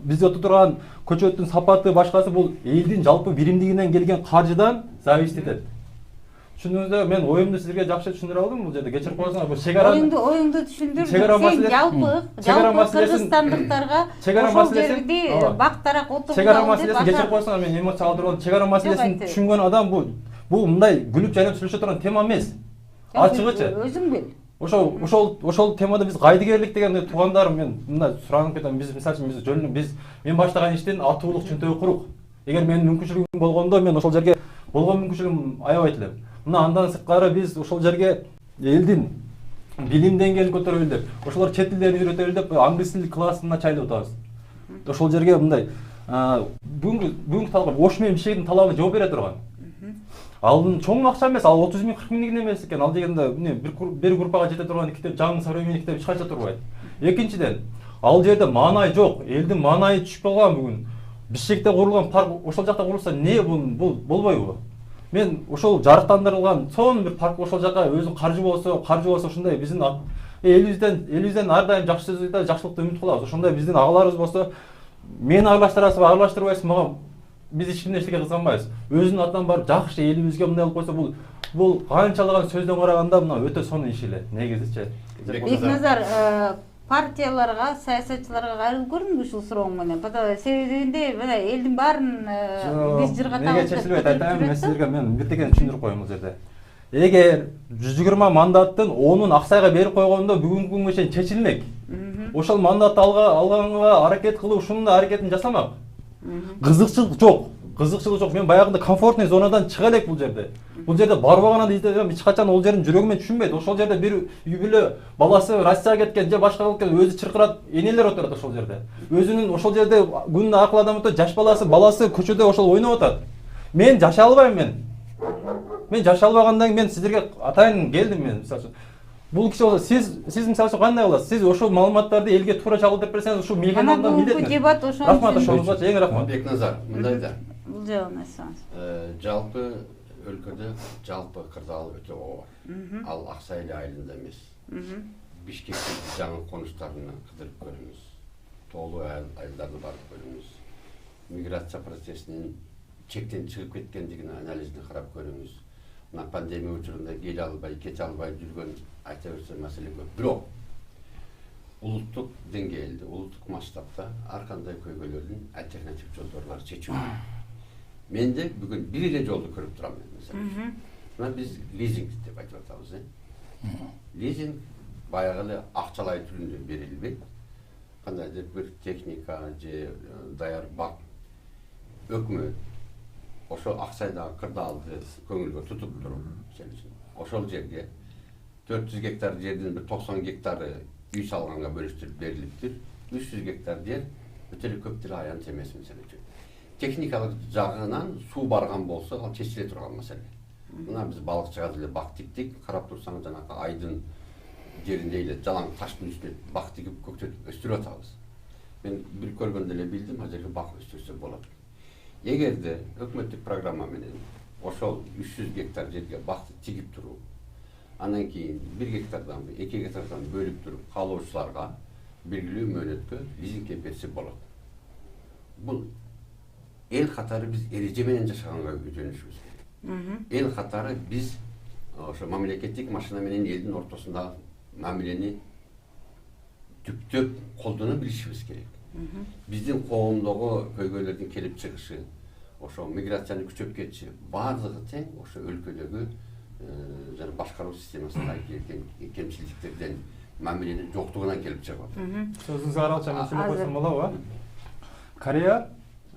Speaker 6: Бизде отурган көчөттүн сапаты башкасы бул элдин жалпы биримдигинен келген каржыдан зависит этет. Түшүндүңүздөр, мен оюмду сизге жакшы түшүндүрө алдым бул жерде. Кечирип коесуңар, бул чек ара. Оюңду түшүндүр. Сен жалпы кыргызстандыктарга ошол жерди бактарак отуруп алып деп кечирип коесуңар, мен эмоция алдырып алдым. Чек ара маселесин түшүнгөн адам бул мындай күлүп жайнап сүйлөшө турган тема эмес. Ачыгычы. Өзүң бил. Ошол темада биз кайдыгерлик деген туугандарым мен мындай суранып кетем. Биз мисалы үчүн биз жөн мен баштаган иштин атуулук чөнтөгү курук. Эгер менин мүмкүнчүлүгүм болгондо мен ошол жерге болгон мүмкүнчүлүгүм аябайт элем. Мына андан сырткары биз ошол жерге элдин билим деңгээлин көтөрөлү деп, ошолор чет тилдерин үйрөтөлү деп англис тил классына чайлап атабыз. Ошол жерге мындай бүгүнкү талап ош менен бишкектин талабына жооп бере турган. Ал чоң акча эмес, ал 30 миң 40 миңден эмес экен. Ал дегенде бир группага жете турган китеп, жаңы современный китеп эч кача турбайт. Экинчиден, ал жерде маанай жок, элдин маанайы түшүп калган бүгүн. Бишкекте курулган парк ошол жакта курулса эмне бул болбойбу? Мен ошол жарыктандырылган сонун бир парк ошол жака өзүнүн каржы болсо ушундай биздин элибизден ар дайым жакшы сөз айтат, жакшылыкты үмүт кылабыз. Ошондой биздин агаларыбыз болсо мени аралаштырасызбы, аралаштырбайсызбы, мага биз эч кимден эчтеке кызганбайбыз. Өзүнүн атынан барып жакшы элибизге мындай болуп койсо бул канчалаган сөздөн караганда мына өтө сонун иш эле негизичи.
Speaker 1: Бекназар, партияларга, саясатчыларга кайрылып көрдүңбү ушул сурооң менен? Себебинде мына элдин баарын биз жыргатабыз.
Speaker 6: Неге чечилбейт айтайын, мен силерге мен бирдекени түшүндүрүп коеюн бул жерде. Эгер 120 мандаттын 10-ун Аксайга берип койгондо бүгүнкү күнгө чейин чечилмек. Ошол мандатты алганга аракет кылып, ушунун да аракетин жасамак. Кызыкчылык жок. Мен баягында комфортный зонадан чыга элек бул жерде. Бул жерде барбаган адам эч качан ол жердин жүрөгү менен түшүнбөйт. Ошол жерде бир үй бүлө баласы Россияга кеткен же башка кеткен өзү чыркырат, энелер отурат ошол жерде. Өзүнүн ошол жерде күнүнө акыл адам өтөт, жаш баласы көчөдө ошол ойноп атат. Мен жашай албайм Мен жашай албагандан кийин мен сиздерге атайын келдим мен мисалы үчүн. Бул киши болсо сиз мисалы үчүн кандай кыласыз? Сиз ошол маалыматтарды элге туура чагылдырып берсеңиз ушул механизмдан билет.
Speaker 1: Дебат ошол.
Speaker 6: Рахмат ошоңузга эң рахмат.
Speaker 8: Бекназар, мындайда.
Speaker 1: Бул жагын айтсаңыз.
Speaker 8: Жалпы өлкөдө жалпы кырдаал өтө оор. Ал Аксай айылында эмес. Бишкектин жаңы конуштарына кыдырып көрүңүз. Тоолуу айылдарына барып көрүңүз. Миграция процессинин чектен чыгып кеткендигин анализине карап көрүңүз. Мына пандемия учурунда келе албай, кете албай жүргөн айта берсе маселе көп. Бирок улуттук деңгээлде, улуттук масштабта ар кандай көйгөйлөрдүн альтернатив жолдору бар, чечүү. Менде бүгүн бир эле жолду көрүп турам мен мисалы. Мына биз лизинг деп айтып атабыз, Лизинг баягы эле акчалай түрүндө берилбейт. Кандайдыр бир техника же даяр бак өкмөт ошо Аксайдагы кырдаалды көңүлгө тутуп туруп, ошол жерге 400 гектар жердин бир 90 гектары үй салганга бөлүштүрүп берилиптир. 300 гектар жер өтө эле көп деле аянт эмес мисалы үчүн. Техникалык жагынан суу барган болсо ал чечиле турган маселе. Мына биз балыкчыга деле бак тиктик, карап турсаңыз жанагы айдын жеринде эле жалаң таштын үстүнө бак тигип көктөтүп өстүрүп атабыз. Мен бир көргөндө эле билдим, ал жерге бак өстүрсө болот. Эгерде өкмөттүк программа менен ошол 300 гектар жерге бакты тигип туруп, андан кийин 1 гектардан 2 гектардан бөлүп туруп каалоочуларга белгилүү мөөнөткө лизингке берсе болот. Бул эл катары биз эреже менен жашаганга үйрөнүшүбүз керек. Эл катары биз ошо мамлекеттик машина менен элдин ортосундагы мамилени түптөп колдоно билишибиз керек. Биздин коомдогу көйгөйлөрдүн келип чыгышы, ошо миграциянын күчөп кетиши баардыгы тең ошо өлкөдөгү жана башкаруу системасындагы кемчиликтерден мамиленин жоктугунан келип чыгып атат.
Speaker 6: Сөзүңүзгө аралашып мен сүйлөп койсом болобу? Корея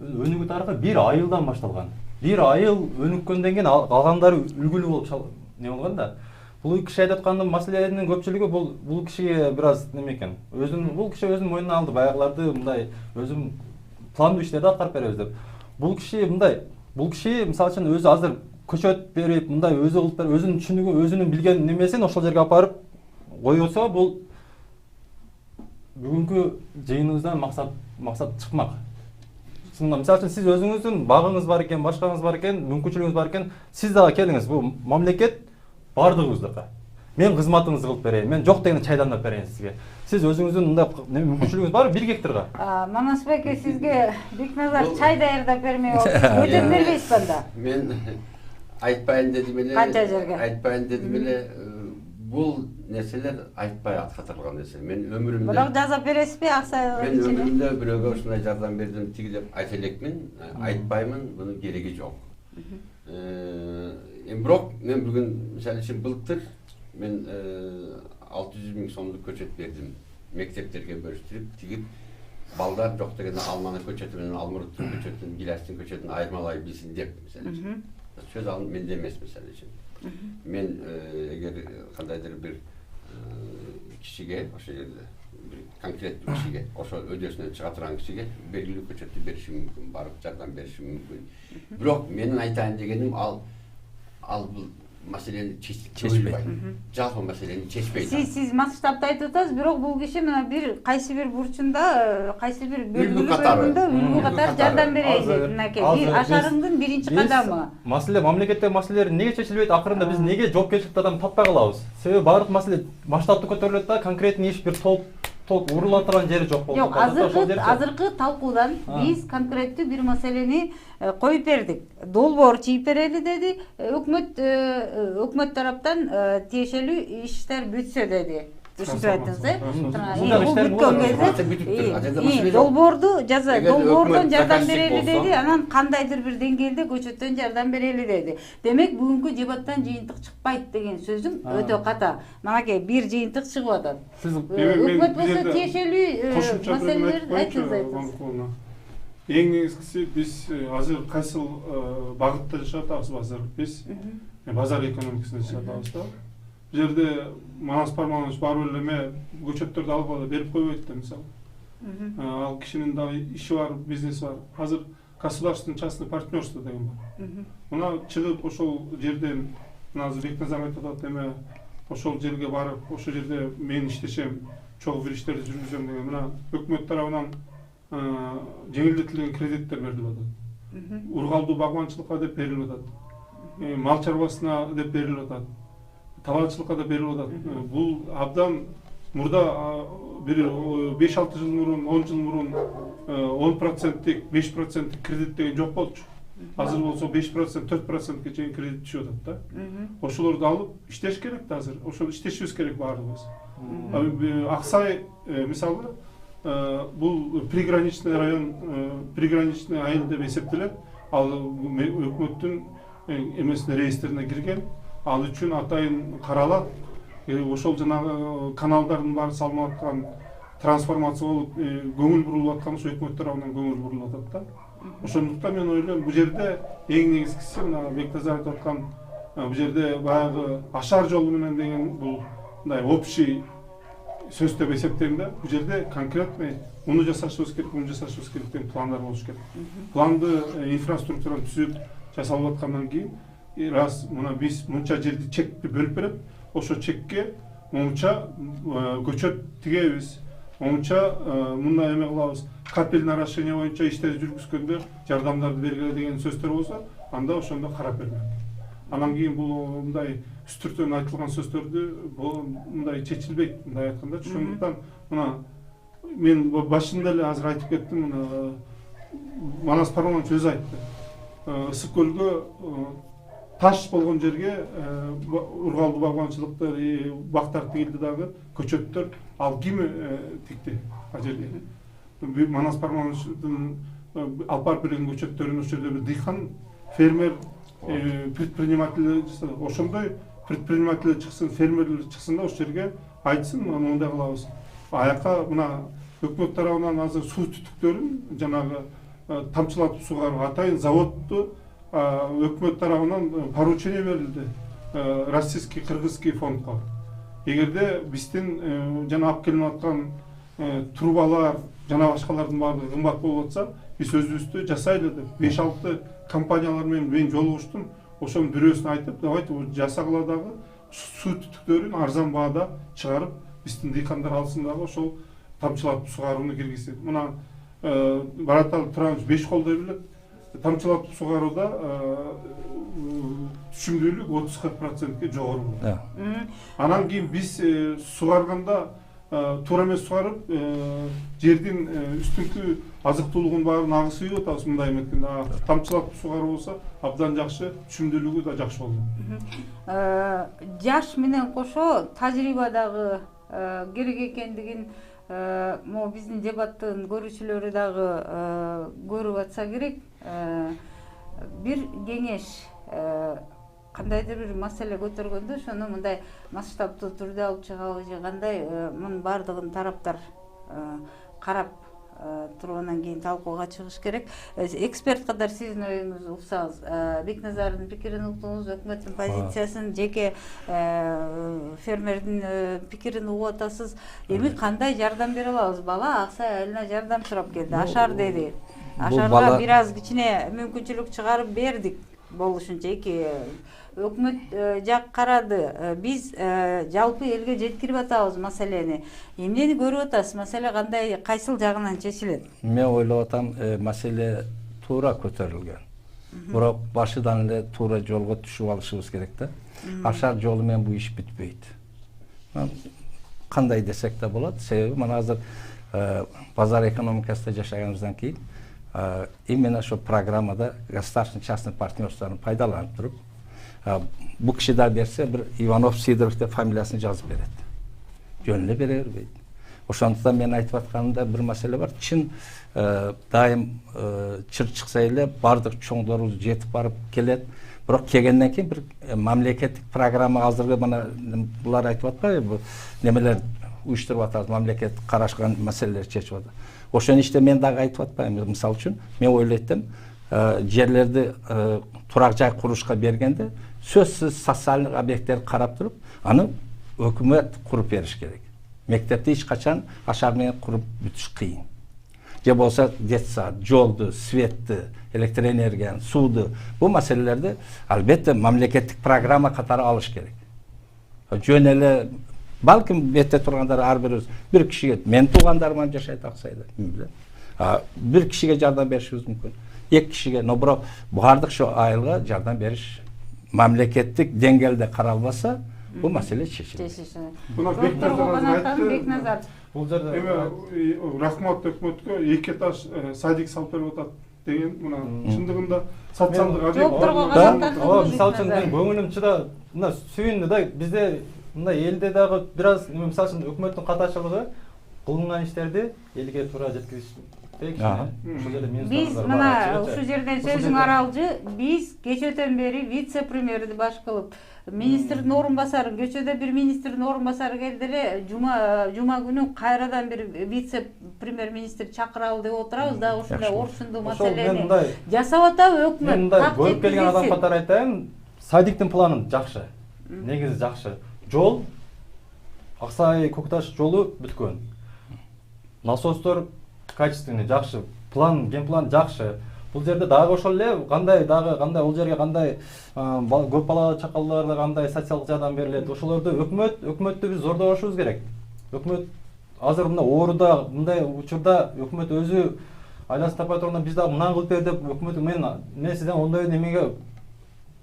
Speaker 6: өнүгүү тарыхы бир айылдан башталган. Бир айыл өнүккөндөн кийин калгандары үлгүлүү болуп не болгон да. Бул киши айтып аткан маселенин көпчүлүгү бул кишиге бир аз неме экен. Бул киши өзүнүн мойнуна алды, баягыларды мындай өзүм пландуу иштерди аткарып беребиз деп. Бул киши мисалы үчүн өзү азыр көчөт берип, мындай өзү кылып берип, өзүнүн түшүнүгү, өзүнүн билген немесин ошол жерге алып барып койсо, бул бүгүнкү жыйыныбыздан максат чыкмак. Мисалы үчүн сиз өзүңүздүн багыңыз бар экен, башкаңыз бар экен, мүмкүнчүлүгүңүз бар экен, сиз дагы келиңиз. Бул мамлекет бардыгыбыздыкы. Мен кызматыңызды кылып берейин, мен жок дегенде чайдандап берейин сизге. Сиз өзүңүздүн мындай мүмкүнчүлүгүңүз бар 1 гектарга.
Speaker 1: Манасбек сизге Бекназар чай даярдап бермей болуп, өтүп бербейсиз анда.
Speaker 8: Мен айтпайын дедим эле.
Speaker 1: Канча жерге?
Speaker 8: Айтпайын дедим эле. Бул нерселер айтпай аткатылган нерсе. Мен өмүрүмдө
Speaker 1: Бирок жазап бересизби Аксайга?
Speaker 8: Мен өмүрүмдө бирөөгө ушундай жардам бердим, тиги деп айта элекмин. Айтпаймын, мунун кереги жок. Бирок мен бүгүн мисалы үчүн былтыр мен 600 000 so'mдук көчөт бердим. Мектептерге бөлүштүрүп, тигип, балдар жок дегенде алманын көчөтү менен алмуруттун көчөтүн, гиластын көчөтүн айырмалай билсин деп, мисалы. Сөз ал менде эмес, мисалы үчүн. Мен эгер кандайдыр бир кишиге, ошо жерде бир конкреттүү кишиге, ошо өдөсүнөн чыга турган кишиге белгилүү көчөттү беришим мүмкүн, барып жардам беришим мүмкүн. Бирок менин айтайын дегеним ал бул маселени чечпейт. Жалпы маселени чечпейт.
Speaker 1: Сиз масштабты айтып атасыз, бирок бул киши мына бир кайсы бир бурчунда, кайсы бир бөлүгү бөлгөндө үлгү катары жардам берейин деп, мынакей, бир ашарыңдын биринчи кадамы.
Speaker 6: Маселе, мамлекеттеги маселелер неге чечилбейт? Акырында биз неге жоопкерчиликти адам таппай калабыз? Себеби баардык маселе масштабты көтөрүлөт да, конкретный иш бир толук урула турган жери жок болуп
Speaker 1: калат. Жок, азыркы талкуудан биз конкреттүү бир маселени коюп бердик. Долбоор чийип берели деди, өкмөт тараптан тиешелүү иштер бүтсө деди. Түшүнүп айттыңыз, долбоордон жардам берели деди, анан кандайдыр бир деңгээлде көчөттөн жардам берели деди. Демек, бүгүнкү дебаттан жыйынтык чыкпайт деген сөзүң өтө ката. Манакей, бир жыйынтык чыгып атат. Өкмөт болсо тиешелүү маселелерди айтыңыз.
Speaker 7: Эң негизгиси биз азыр кайсыл багытта жашап атабыз азыр? Биз базар экономикасында жашап атабыз да. Бул жерде Манас Парманович барып эле көчөттөрдү алып алып берип койбойт да, мисалы. Ал кишинин да иши бар, бизнеси бар. Азыр государственный частный партнерство деген бар. Мына чыгып ошол жерден, мына азыр Бекназар айтып атат эме, ошол жерге барып, ошол жерде мен иштешем, чогуу бир иштерди жүргүзөм деген, мына өкмөт тарабынан жеңилдетилген кредиттер берилип атат. Ургалдуу багбанчылыкка деп берилип атат. Мал чарбасына деп берилип атат. Талаачылыкка да берилип атат. Бул абдан мурда бир 5-6 жыл мурун, 10 жыл мурун 10%, 5% кредит деген жок болчу. Азыр болсо 5%, 4%ке чейин кредит түшүп атат да. Ошолорду алып иштеш керек да азыр. Ошол иштешибиз керек баарыбыз. Аксай мисалы бул приграничный район, приграничный айыл деп эсептелет. Ал өкмөттүн эмесине реестрине кирген. Ал үчүн атайын каралат. Ошол жанагы каналдардын баары салынып аткан, трансформация болуп көңүл бурулуп аткан ошо өкмөт тарабынан көңүл бурулуп атат да. Ошондуктан мен ойлойм, бул жерде эң негизгиси мына Бекназар айтып аткан, бул жерде баягы ашар жолу менен деген бул мындай общий сөз деп эсептейм да. Бул жерде конкретный муну жасашыбыз керек, муну жасашыбыз керек деген пландар болуш керек. Планды инфраструктураны түзүп жасалып аткандан кийин раз мына биз мынча жерди чекти бөлүп берет, ошо чекке монча көчөт тигебиз, монча мындай эме кылабыз, капельный орошение боюнча иштерди жүргүзгөндө жардамдарды бергиле деген сөздөр болсо, анда ошондо карап бермек. Анан кийин бул мындай үстүртөн айтылган сөздөрдү мындай чечилбейт, мындай айтканда. Ошондуктан мына мен башында эле азыр айтып кеттим, мына Манас Парманович өзү айтты. Ысык көлгө таш болгон жерге ургалдуу багбанчылыктар, бактар тигилди дагы, көчөттөр ал ким тикти ал жерге? Манас Пармановичтин алып барып берген көчөттөрүн ошол жерде бир дыйкан, фермер, предприниматель жасады. Ошондой предприниматель чыксын, фермерлер чыксын да ошол жерге айтсын, мындай кылабыз. Аяка мына өкмөт тарабынан азыр суу түтүктөрүн жанагы тамчылатып сугаруу атайын заводду өкмөт тарабынан поручение берилди российский, кыргызский фондго. Эгерде биздин жана алып келинип аткан трубалар жана башкалардын баардыгы кымбат болуп атса, биз өзүбүздү жасайлы деп 5-6 компаниялар менен мен жолугуштум. Ошонун бирөөсүн айтып, давайте жасагыла дагы суу түтүктөрүн арзан баада чыгарып, биздин дыйкандар алсын дагы ошол тамчылатып сугарууну киргизет. Мына Баратал Тураныч 5 колдой билет. Тамчылатып сугарууда түшүмдүүлүк 30-40%ке жогору болот. Анан кийин биз сугарганда туура эмес сугарып, жердин үстүнкү азыктуулугун баарын агыс үйүп атабыз мындай эметкенде. Тамчылатып сугаруу болсо абдан жакшы, түшүмдүүлүгү да жакшы болот.
Speaker 1: Жаш менен кошо тажрыйба дагы керек экендигин могу биздин дебаттын көрүүчүлөрү дагы көрүп атса керек. Бир кеңеш кандайдыр бир маселе көтөргөндө ошону мындай масштабтуу түрдө алып чыгабы же кандай мунун баардыгын тараптар карап туруп анан кийин талкууга чыгыш керек. Эксперт катары сиздин оюңузду уксаңыз, Бекназардын пикирин уктуңуз, өкмөттүн позициясын, жеке фермердин пикирин угуп атасыз. Эми кандай жардам бере алабыз? Бала Аксай айылына жардам сурап келди. Ашар деди. Ашарга бир аз кичине мүмкүнчүлүк чыгарып бердик болушунча. Эки өкмөт жак карады. Биз жалпы элге жеткирип атабыз маселени. Эмнени көрүп атасыз? Маселе кандай, кайсыл жагынан чечилет?
Speaker 9: Мен ойлоп атам, маселе туура көтөрүлгөн. Бирок башыдан эле туура жолго түшүп алышыбыз керек да. Ашар жолу менен бу иш бүтпөйт. Кандай десек да болот. Себеби мына азыр базар экономикасында жашаганыбыздан кийин именно ошо программада государственный частный партнерствоны пайдаланып туруп, бу киши да берсе бир Иванов Сидоров деп фамилиясын жазып берет. Жөн эле бере бербейт. Ошондуктан мен айтып атканымда бир маселе бар. Чын дайым чыр чыкса эле бардык чоңдорубуз жетип барып келет. Бирок келгенден кийин бир мамлекеттик программа азыркы мына булар айтып атпайбы, немелер уюштуруп атат, мамлекет карашкан маселелерди чечип атат. Ошон иште мен дагы айтып атпайм. Мисалы үчүн мен ойлойт жерлерди турак жай курушка бергенде сөзсүз социалдык объекттерди карап туруп, аны өкмөт куруп бериш керек. Мектепти эч качан ашар менен куруп бүтүш кыйын. Же болсо детсад, жолду, светти, электр энергияны, сууду, бул маселелерди албетте мамлекеттик программа катары алыш керек. Жөн эле балким бетте тургандар ар бир кишиге, мен туугандарым жашайт Аксайда, мен билем. Бир кишиге жардам беришибиз мүмкүн. Эки кишиге, но бирок бардык ошо айылга жардам бериш мамлекеттик деңгээлде каралбаса, бул маселе чечилет.
Speaker 7: Мына Бекназар
Speaker 3: Бул жерде
Speaker 7: рахмат өкмөткө 2 этаж садик салып берип атат деген мына чындыгында социалдык объект.
Speaker 3: Мисалы үчүн мен көңүлүм чыда, мына сүйүндү да, бизде мындай элде дагы бир аз мисалы үчүн өкмөттүн катачылыгы кылынган иштерди элге туура жеткизишпек.
Speaker 1: Биз мына ушул жерден сөзүң аралжы, биз кечөөдөн бери вице-премьерди баш кылып, министрдин орун басары, кечөөдө бир министрдин орун басары келди эле, жума күнү кайрадан бир вице-премьер министр чакыралы деп отурабыз да, ушундай орчундуу маселени жасап атабы өкмөт?
Speaker 3: Мен мындай көрүп келген адам катары айтайын, садиктин планы жакшы. Негизи жакшы. Жол Аксай Көкташ жолу бүткөн. Насостор качественный, жакшы. Генплан жакшы. Бул жерде дагы ошол эле кандай бул жерге кандай көп балалуу чакалдарга кандай социалдык жардам берилет. Ошолорду өкмөттү биз зордобошубуз керек. Өкмөт азыр мына ооруда, мындай учурда өкмөт өзү айласын таппай турганда биз дагы мынаны кылып бер деп өкмөт мен сизден ондой немеге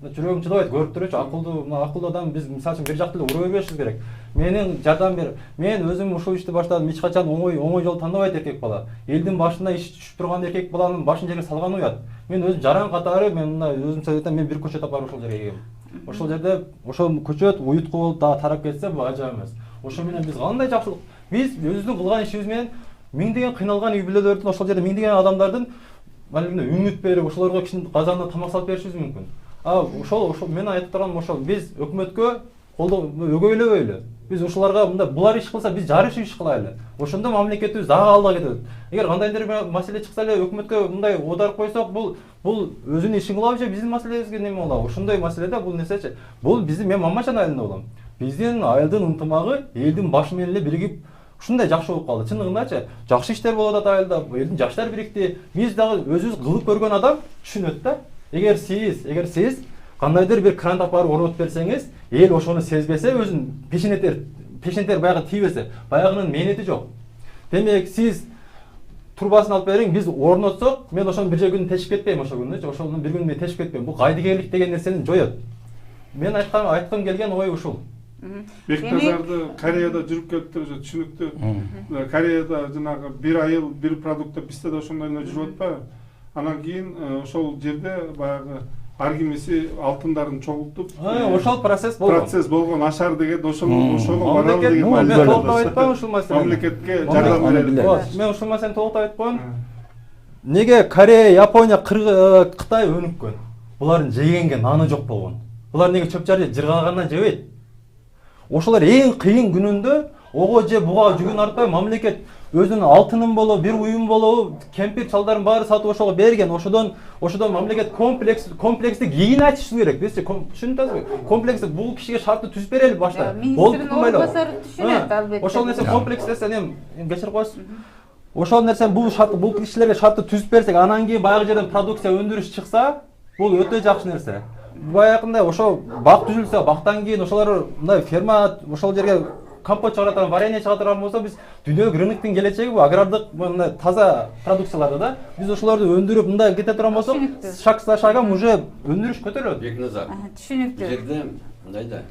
Speaker 3: жүрөгүм чыдабайт, көрүп турчу, акылдуу адам биз мисалы үчүн бир жакты эле ура бербешибиз керек. Менин жардам бер. Мен өзүм ушул ишти баштадым, эч качан оңой жол тандабайт эркек бала. Элдин башына иш түшүп турган эркек баланын башын жерге салган уят. Мен өзүм жаран катары, мен мына өзүм сөзөйтөм, мен бир көчөт апарып ошол жерге келем. Ошол жерде ошол көчөт уютку болуп дагы тарап кетсе, бул ажап эмес. Ошо менен биз кандай жакшылык, биз өзүбүздүн кылган ишибиз менен миңдеген кыйналган үй бүлөлөрдүн, ошол жерде миңдеген адамдардын малымда үмүт берип, ошолорго кичине казанда тамак салып беришибиз мүмкүн. Ошол мен айтып турганым ошол, биз өкмөткө өгөйлөбөйлү. Биз ушуларга мындай булар иш кылса, биз жарыш иш кылайлы. Ошондо мамлекетибиз дагы алда кетет. Эгер кандайдыр бир маселе чыкса эле өкмөткө мындай оодарып койсок, бул өзүнүн ишин кылабы же биздин маселебизге неме болобу? Ошондой маселеде бул нерсечи. Бул биздин мен Мамачан айылында болом. Биздин айылдын ынтымагы элдин башы менен эле биригип ушундай жакшы болуп калды. Чындыгындачы, жакшы иштер болуп атат айылда. Элдин жаштар бирикти. Биз дагы өзүбүз кылып көргөн адам түшүнөт да. Эгер сиз кандайдыр бир кран апарып орнотуп берсеңиз, эл ошону сезбесе, өзүн пешентер баягы тийбесе, баягынын мээнети жок. Демек, сиз турбасын алып бериң, биз орнотсок, мен ошону бир күн тешип кетпейм, ошону бир күн мен тешип кетпейм. Бул кайдыгерлик деген нерсени жоёт. Мен айткым келген ой ушул.
Speaker 7: Бекназарды Кореяда жүрүп келиптир, түшүнүктүү. Кореяда жанагы бир айыл, бир продукт бизде да ошондой эле жүрүп атпайбы? Анан кийин ошол жерде баягы ар кимиси алтындарын чогултуп,
Speaker 3: ошол процесс
Speaker 7: болгон, ашар деген ошону баралы деген
Speaker 3: мен толуктап айтпайм ушул маселени.
Speaker 7: Мамлекетке жардам берет.
Speaker 3: Мен ушул маселени толуктап айтып коеюн. Неге Корея, Япония, Кытай өнүккөн? Булардын жегенге наны жок болгон.
Speaker 6: Булар неге чөп жар жыргагандан жебейт? Ошолар эң кыйын күнүндө ого же буга жүгүн артпай мамлекет өзүнүн алтынын болобу, бир уюм болобу, кемпир чалдарын баары сатып ошого берген. Ошодон мамлекет комплексти кийин айтышы керек. Биз түшүнүп атасызбы? Комплекс бул кишиге шартты түзүп берели башта.
Speaker 1: Министрдин орунбасары түшүнөт албетте.
Speaker 6: Ошол нерсе комплекс десен эми кечирип коесуз. Ошол нерсе бул кишилерге шартты түзүп берсек, анан кийин баягы жерден продукция өндүрүш чыкса, бул өтө жакшы нерсе. Баягындай ошо бак түзүлсө, бактан кийин ошолор мындай ферма ошол жерге компот чыгарат, варенье чыгарат болсо, биз дүйнөлүк рыноктун келечеги бул агрардык мындай таза продукцияларда да. Биз ошолорду өндүрүп мындай кете турган болсок, шаг за шагом уже өндүрүш көтөрүлөт.
Speaker 8: Бекназар.
Speaker 1: Түшүнүктүү.
Speaker 8: Бул жерде мындай да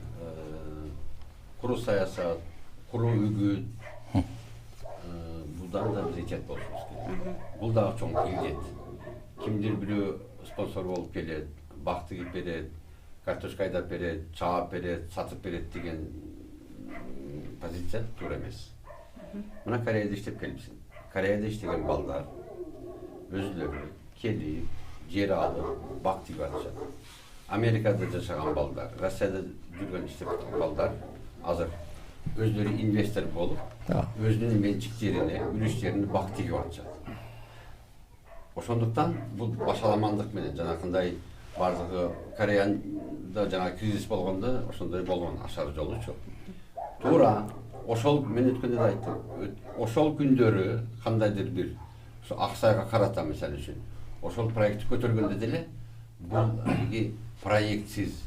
Speaker 8: куруу саясат, куруу үгүт булдан да биз этият болушубуз керек. Бул дагы чоң илдет. Кимдир бирөө спонсор болуп келет, бак тигип берет, картошка айдап берет, чаап берет, сатып берет деген позиция туура эмес. Мына Кореяда иштеп келипсиң. Кореяда иштеген балдар өзүлөрү келип, жер алып, бак тигип атышат. Америкада жашаган балдар, Россияда жүргөн иштеп балдар азыр өзлөрү инвестор болуп, өзүнүн менчик жерине, үлүштерине бак тигип атышат. Ошондуктан бул башаламандык менен жанакындай бардыгы Кореяда жана кризис болгондо ошондой болгон ашар жолу жок. Туура, ошол мен өткөндө да айттым. Ошол күндөрү кандайдыр бир Аксайга карата мисалы үчүн ошол проектти көтөргөндө деле бул проектсиз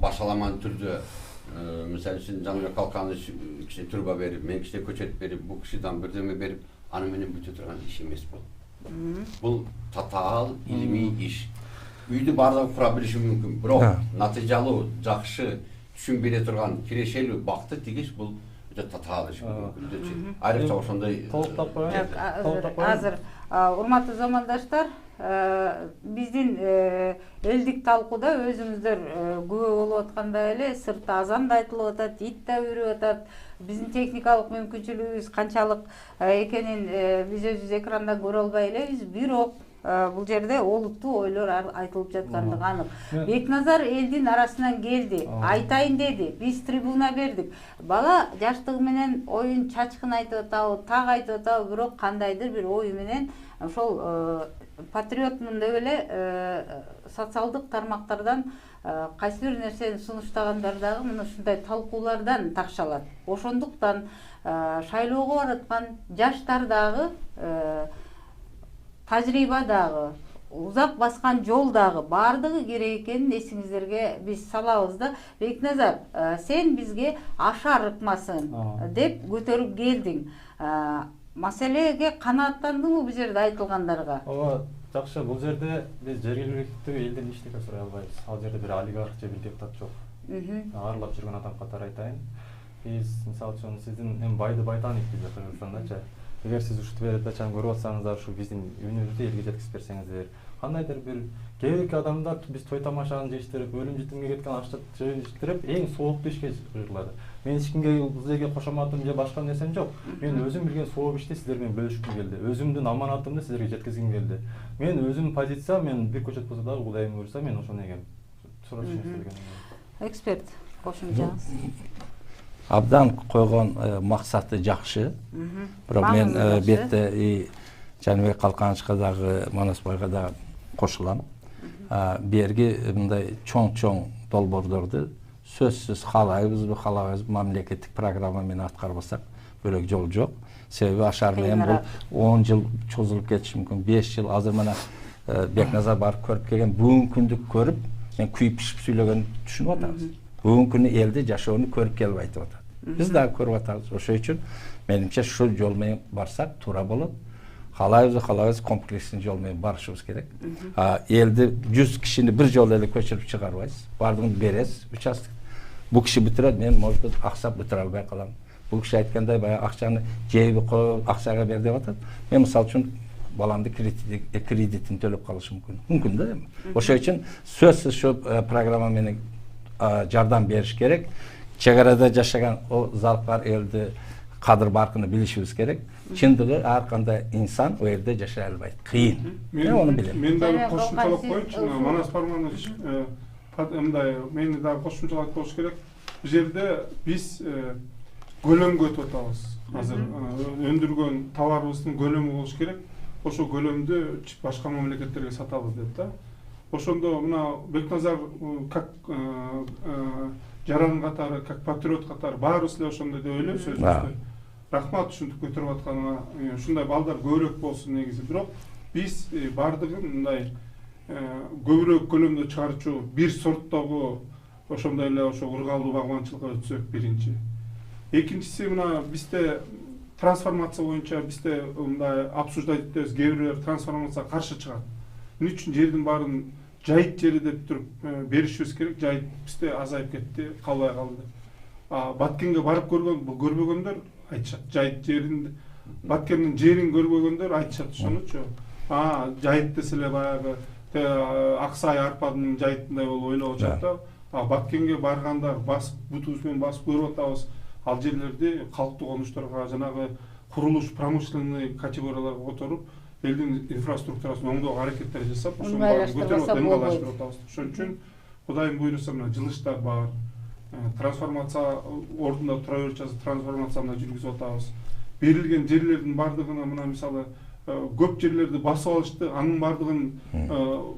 Speaker 8: башаламан түрдө мисалы үчүн Жаңыбек Калканович киши турба берип, мен кишине көчөт берип, бул кишиден бирдеме берип, аны менен бүтө турган иш эмес бул. Бул татаал илмий иш. Үйдү бардыгы кура билиши мүмкүн, бирок натыйжалуу, жакшы түшүн бере турган кирешелүү бакты тигиш бул өтө татаал иш мүмкүн. Айрыкча ошондой
Speaker 6: толуктап коеюн.
Speaker 1: Азыр урматтуу замандаштар, биздин элдик талкууда өзүңүздөр күбө болуп аткандай эле сыртта азан да айтылып атат, ит да үрүп атат. Биздин техникалык мүмкүнчүлүгүбүз канчалык экенин биз өзүбүз экрандан көрө албай элебиз, бирок бул жерде олуттуу ойлор айтылып жаткандыгы анык. Бекназар элдин арасынан келди, айтайын деди, биз трибуна бердик. Бала жаштыгы менен оюн чачкын айтып атабы, так айтып атабы, бирок кандайдыр бир ою менен ошол патриотмун деп эле социалдык тармактардан кайсы бир нерсени сунуштагандар дагы мына ушундай талкуулардан такшалат. Ошондуктан шайлоого бараткан жаштар дагы тажрыйба дагы, узак баскан жол дагы бардыгы керек экенин эсиңиздерге биз салабыз да. Бекназар, сен бизге ашар ыкмасын деп көтөрүп келдиң. Маселеге канааттандыңбы бул жерде айтылгандарга?
Speaker 6: Ооба, жакшы. Бул жерде биз жергиликтүү элден эчтеке сурай албайбыз. Ал жерде бир олигарх же бир депутат жок. Аралап жүргөн адам катары айтайын. Биз мисалы үчүн сиздин эми байды байтаник биз Кыргызстандачы. Эгер сиз ушул передачаны көрүп атсаңыздар, ушу биздин үнүбүздү элге жеткизип берсеңиздер, кандайдыр бир кээбирки адамдар биз той тамашаны жыйыштырып, өлүм житимге кеткен акча жыйыштырып, эң сооктуу ишке жыгылады. Мен эч кимге силерге кошоматым же башка нерсем жок. Мен өзүм билген сооп ишти силер менен бөлүшкүм келди. Өзүмдүн аманатымды силерге жеткизгим келди. Мен өзүмдүн позициям, мен бир көчөт болсо дагы Кудайым буйрса, мен ошону эгем.
Speaker 1: Эксперт кошумчаңыз.
Speaker 9: Абдан койгон максаты жакшы. Бирок мен бетте Жаныбек Калкановичка дагы Манасбайга да кошулам. Берги мындай чоң долбоорлорду сөзсүз каалайбызбы, каалабайбызбы мамлекеттик программа менен аткарбасак бөлөк жол жок. Себеби ашар менен бул 10 жыл чозулуп кетиши мүмкүн, 5 жыл. Азыр мына Бекназар барып көрүп келген, бүгүнкү күндү көрүп, мен күйүп пишип сүйлөгөнүн түшүнүп атабыз. Бүгүнкү күнү элди жашоону көрүп келип айтып атат. Биз дагы көрүп атабыз. Ошол үчүн менимче ушул жол менен барсак туура болот. Каалайбыз комплекстин жол менен барышыбыз керек. Элди 100 кишини бир жолу эле көчүрүп чыгарбайбыз. Бардыгын беребиз, участок. Бул киши бүтүрөт, мен может аксап бүтүрө албай калам. Бул киши айткандай баягы акчаны жеби коюп акчага бер деп атат. Мен мисалы үчүн баламды кредитин төлөп калышы мүмкүн. Мүмкүн да эми. Ошол үчүн сөзсүз ушу программа менен жардам бериш керек. Чек арада жашаган о залкар элди кадыр баркыны билишибиз керек. Чындыгы ар кандай инсан о жерде жашай албайт. Кыйын. Мен аны билем.
Speaker 7: Мен дагы кошумчалап коеюнчу. Манас Парманович мындай мени дагы кошумчалап айтып коюш керек. Бул жерде биз көлөмгө өтүп атабыз. Азыр өндүргөн товарыбыздын көлөмү болуш керек. Ошол көлөмдү башка мамлекеттерге сатабыз деп да. Ошондо мына Бекназар как жаран катары, как патриот катары баарыбыз эле ошондой деп ойлойм сөзүбүздө. Рахмат ушинтип көтөрүп атканыңа. Ушундай балдар көбүрөөк болсун негизи. Бирок биз бардыгын мындай көбүрөөк көлөмдө чыгарчу бир сорттогу ошондой эле ошо ургалдуу багбанчылыкка өтсөк биринчи. Экинчиси мына бизде трансформация боюнча бизде мындай обсуждать этебиз, кээ бирлер трансформацияга каршы чыгат. Эмне үчүн жердин баарын жайыт жери деп туруп беришибиз керек? Жайыт бизде азайып кетти, калбай калды. Баткенге барып көрбөгөндөр айтышат. Жайыт жерин, Баткендин жерин көрбөгөндөр айтышат ошонучу. Жайыт десе эле баягы Аксай Арпадын жайытындай болуп ойлоп атышат да. Баткенге барганда бутубуз менен басып көрүп атабыз. Ал жерлерди калктуу конуштарга, жанагы курулуш промышленный категорияларга которуп, элдин инфраструктурасын оңдоого аракеттер жасап, ошону көтөрүп атабыз. Ошон үчүн Кудайым буйруса мына жылыштар бар. Трансформация ордунда тура берчи, трансформацияны жүргүзүп атабыз. Берилген жерлердин бардыгына мына мисалы көп жерлерди басып алышты, анын бардыгын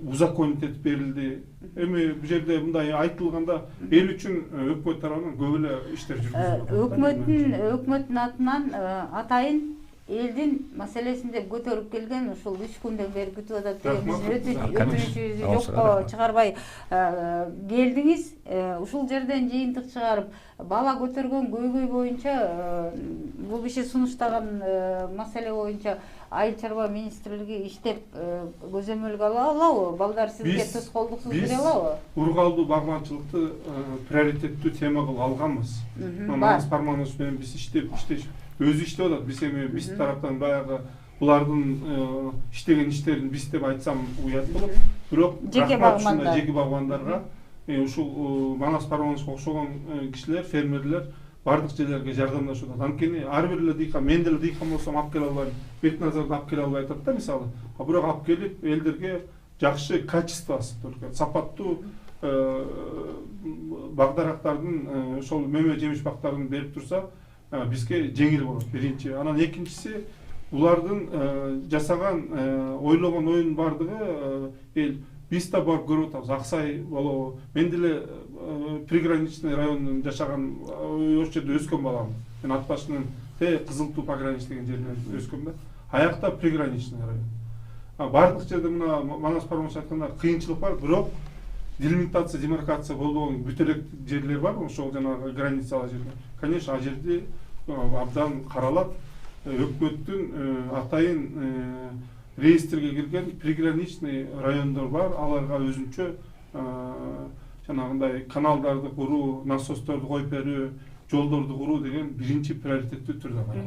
Speaker 7: узаконить этип берилди. Эми бул жерде мындай айтылганда эл үчүн өкмөт тарабынан көп эле иштер жүргүзүлөт.
Speaker 1: Өкмөттүн атынан атайын элдин маселесин деп көтөрүп келген ушул 3 күндөн бери күтүп атат деген өтүнүчүбүздү жокко чыгарбай келдиңиз. Ушул жерден жыйынтык чыгарып, бала көтөргөн көйгөй боюнча бул киши сунуштаган маселе боюнча Айыл чарба министрлиги иштеп көзөмөлгө ала алабы? Балдар сизге тоскоолдуксуз бере алабы?
Speaker 7: Ургалдуу багбанчылыкты приоритеттүү тема кылып алганбыз. Манас Парманович менен биз өзү иштеп атат. Биз эми биз тараптан баягы булардын иштеген иштерин биз деп айтсам уят болот. Бирок жеке багбандарга ушул Манас Пармановичке окшогон кишилер, фермерлер бардык жерлерге жардамдашып атат. Анткени ар бир эле дыйкан, мен деле дыйкан болсом алып келе албайм, Бекназарды алып келе албай атат да мисалы. Бирок алып келип элдерге жакшы качествосу, сапаттуу багдарактардын, ошол мөмө жемиш бактарын берип турса, бизге жеңил болот биринчи. Анан экинчиси булардын жасаган ойлогон оюнун бардыгы эл биз да барып көрүп атабыз. Аксай болобу, мен деле приграничный райондун жашаган ошол жерде өскөн балам. Мен ат башынын Кызыл Туу пограничный деген жерде өскөм да. Аякта приграничный район. Бардык жерде мына Манас Парманович айтканда кыйынчылык бар, бирок делимитация, демаркация болбогон бүт элек жерлер бар, ошол жанагы границалар жерлер. Конечно, ал жерде абдан каралат. Өкмөттүн атайын реестрге кирген приграничный райондор бар, аларга өзүнчө жанагындай каналдарды куруу, насосторду коюп берүү, жолдорду куруу деген биринчи приоритеттүү түрдө бар.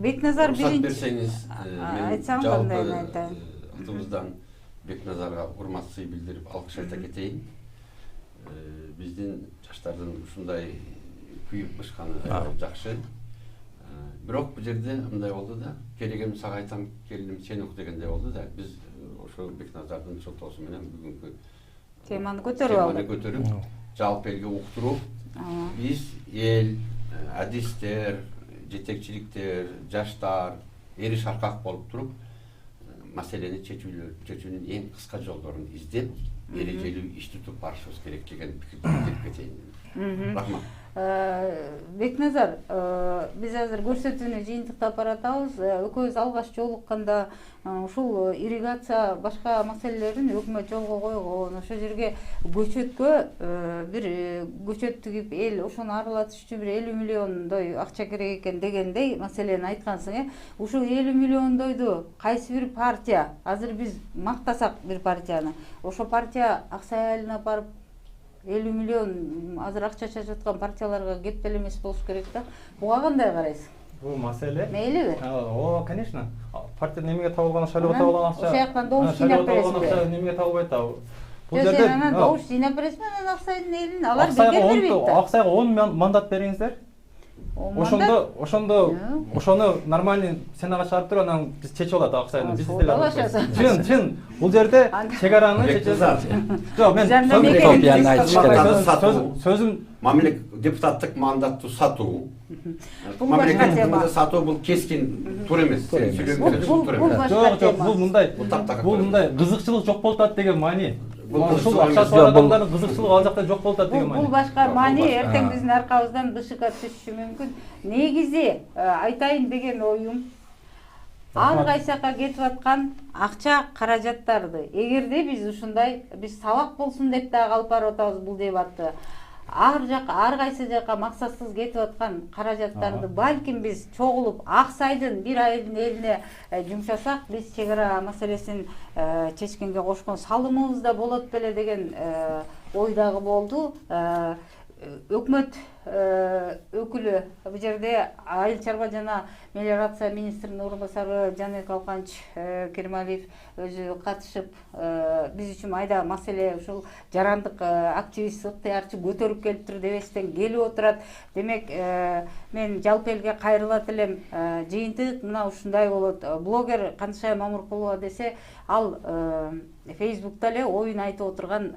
Speaker 1: Бекназар биринчи
Speaker 8: берсеңиз,
Speaker 1: айтсаң кандай айтайын.
Speaker 8: Атыбыздан Бекназарга урмат сый билдирип алкыш айта кетейин. Биздин жаштардын ушундай күйүп бышканы жакшы. Бирок бул жерде мындай болду да, керегем сага айтам, келиним сен ук дегендей болду да, биз ошо Бекназардын шылтоосу менен бүгүнкү
Speaker 1: теманы көтөрүп
Speaker 8: жалпы элге уктуруп, биз эл, адистер, жетекчиликтер, жаштар эри шаркак болуп туруп маселени чечүүнүн эң кыска жолдорун издеп, эрежелүү иш тутуп барышыбыз керек деген пикирди айтып кетейин. Рахмат.
Speaker 1: Бекназар, биз азыр көрсөтүүнү жыйынтыктап баратабыз. Экөөбүз алгаш жолукканда ушул ирригация башка маселелерин өкмөт жолго койгон. Ошол жерге көчөткө бир көчөт тигип эл ошону аралатыш үчүн бир 50 миллиондой акча керек экен дегендей маселени айткансың. Ушул 50 миллиондойду кайсы бир партия, азыр биз мактасак бир партияны, ошо партия Аксай айылына барып 50 миллион азыр акча чачып аткан партияларга кептел эмес болуш керек да. Буга кандай карайсыз?
Speaker 6: Бул маселе?
Speaker 1: Мейлиби?
Speaker 6: Конечно. Партия немеге табылган, шайлоого табылган акча.
Speaker 1: Ошол жактан добуш жыйнап бересизби?
Speaker 6: Немеге табылбайт да.
Speaker 1: Бул жерде анан добуш жыйнап бересизби? Анан Аксайдын элин алар бекер бербейт да.
Speaker 6: Аксайга 10 мандат бериңиздер. ошону нормальный сенага чыгарып туруп анан биз чечип алат Аксайдын. Биз деле
Speaker 1: алышат.
Speaker 6: чын бул жерде чегараны жок мен сөзүм
Speaker 8: депутаттык мандатты сатуу.
Speaker 1: Бул башка тема.
Speaker 8: Сатуу бул кескин туура эмес.
Speaker 6: Бул мындай кызыкчылык жок болуп атат деген маани. Ушул акчасы бар адамдардын кызыкчылыгы ал жакта жок болуп атат деген маани.
Speaker 1: Бул башка маани, эртең биздин аркабыздан дышыга түшүшү мүмкүн. Негизи айтайын деген оюм, ар кайсыга кетип аткан акча каражаттарды эгерде биз ушундай биз сабак болсун деп дагы алып барып атабыз бул дебатты. Ар кайсы жака максатсыз кетип аткан каражаттарды балким биз чогулуп Аксайдын бир айылдын элине жумшасак, биз чек ара маселесин чечкенге кошкон салымыбыз да болот беле деген ой дагы болду. Өкмөт өкүлү бул жерде айыл чарба жана мелиорация министринин орун басары Жаныбек Алканч Керималиев өзү катышып, биз үчүн айда маселе ушул жарандык активист ыктыярчы көтөрүп келиптир дебестен келип отурат. Демек, мен жалпы элге кайрылат элем. Жыйынтык мына ушундай болот. Блогер Кандышай Мамуркулова десе, ал Facebook'та эле оюн айтып отурган,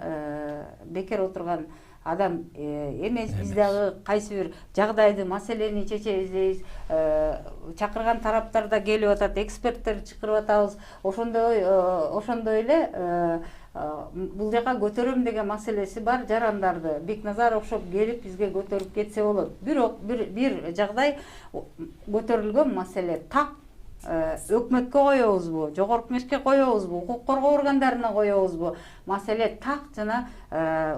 Speaker 1: бекер отурган адам эмес. Биз дагы кайсы бир жагдайды, маселени чечебиз дейбиз. Чакырган тараптар да келип атат, эксперттер чакырып атабыз. Ошондой эле бул жака көтөрөм деген маселеси бар жарандарды Бекназар окшоп келип бизге көтөрүп кетсе болот. Бирок бир жагдай көтөрүлгөн маселе так өкмөткө коебузбу, жогорку кеңешке коебузбу, укук коргоо органдарына коебузбу? Маселе так жана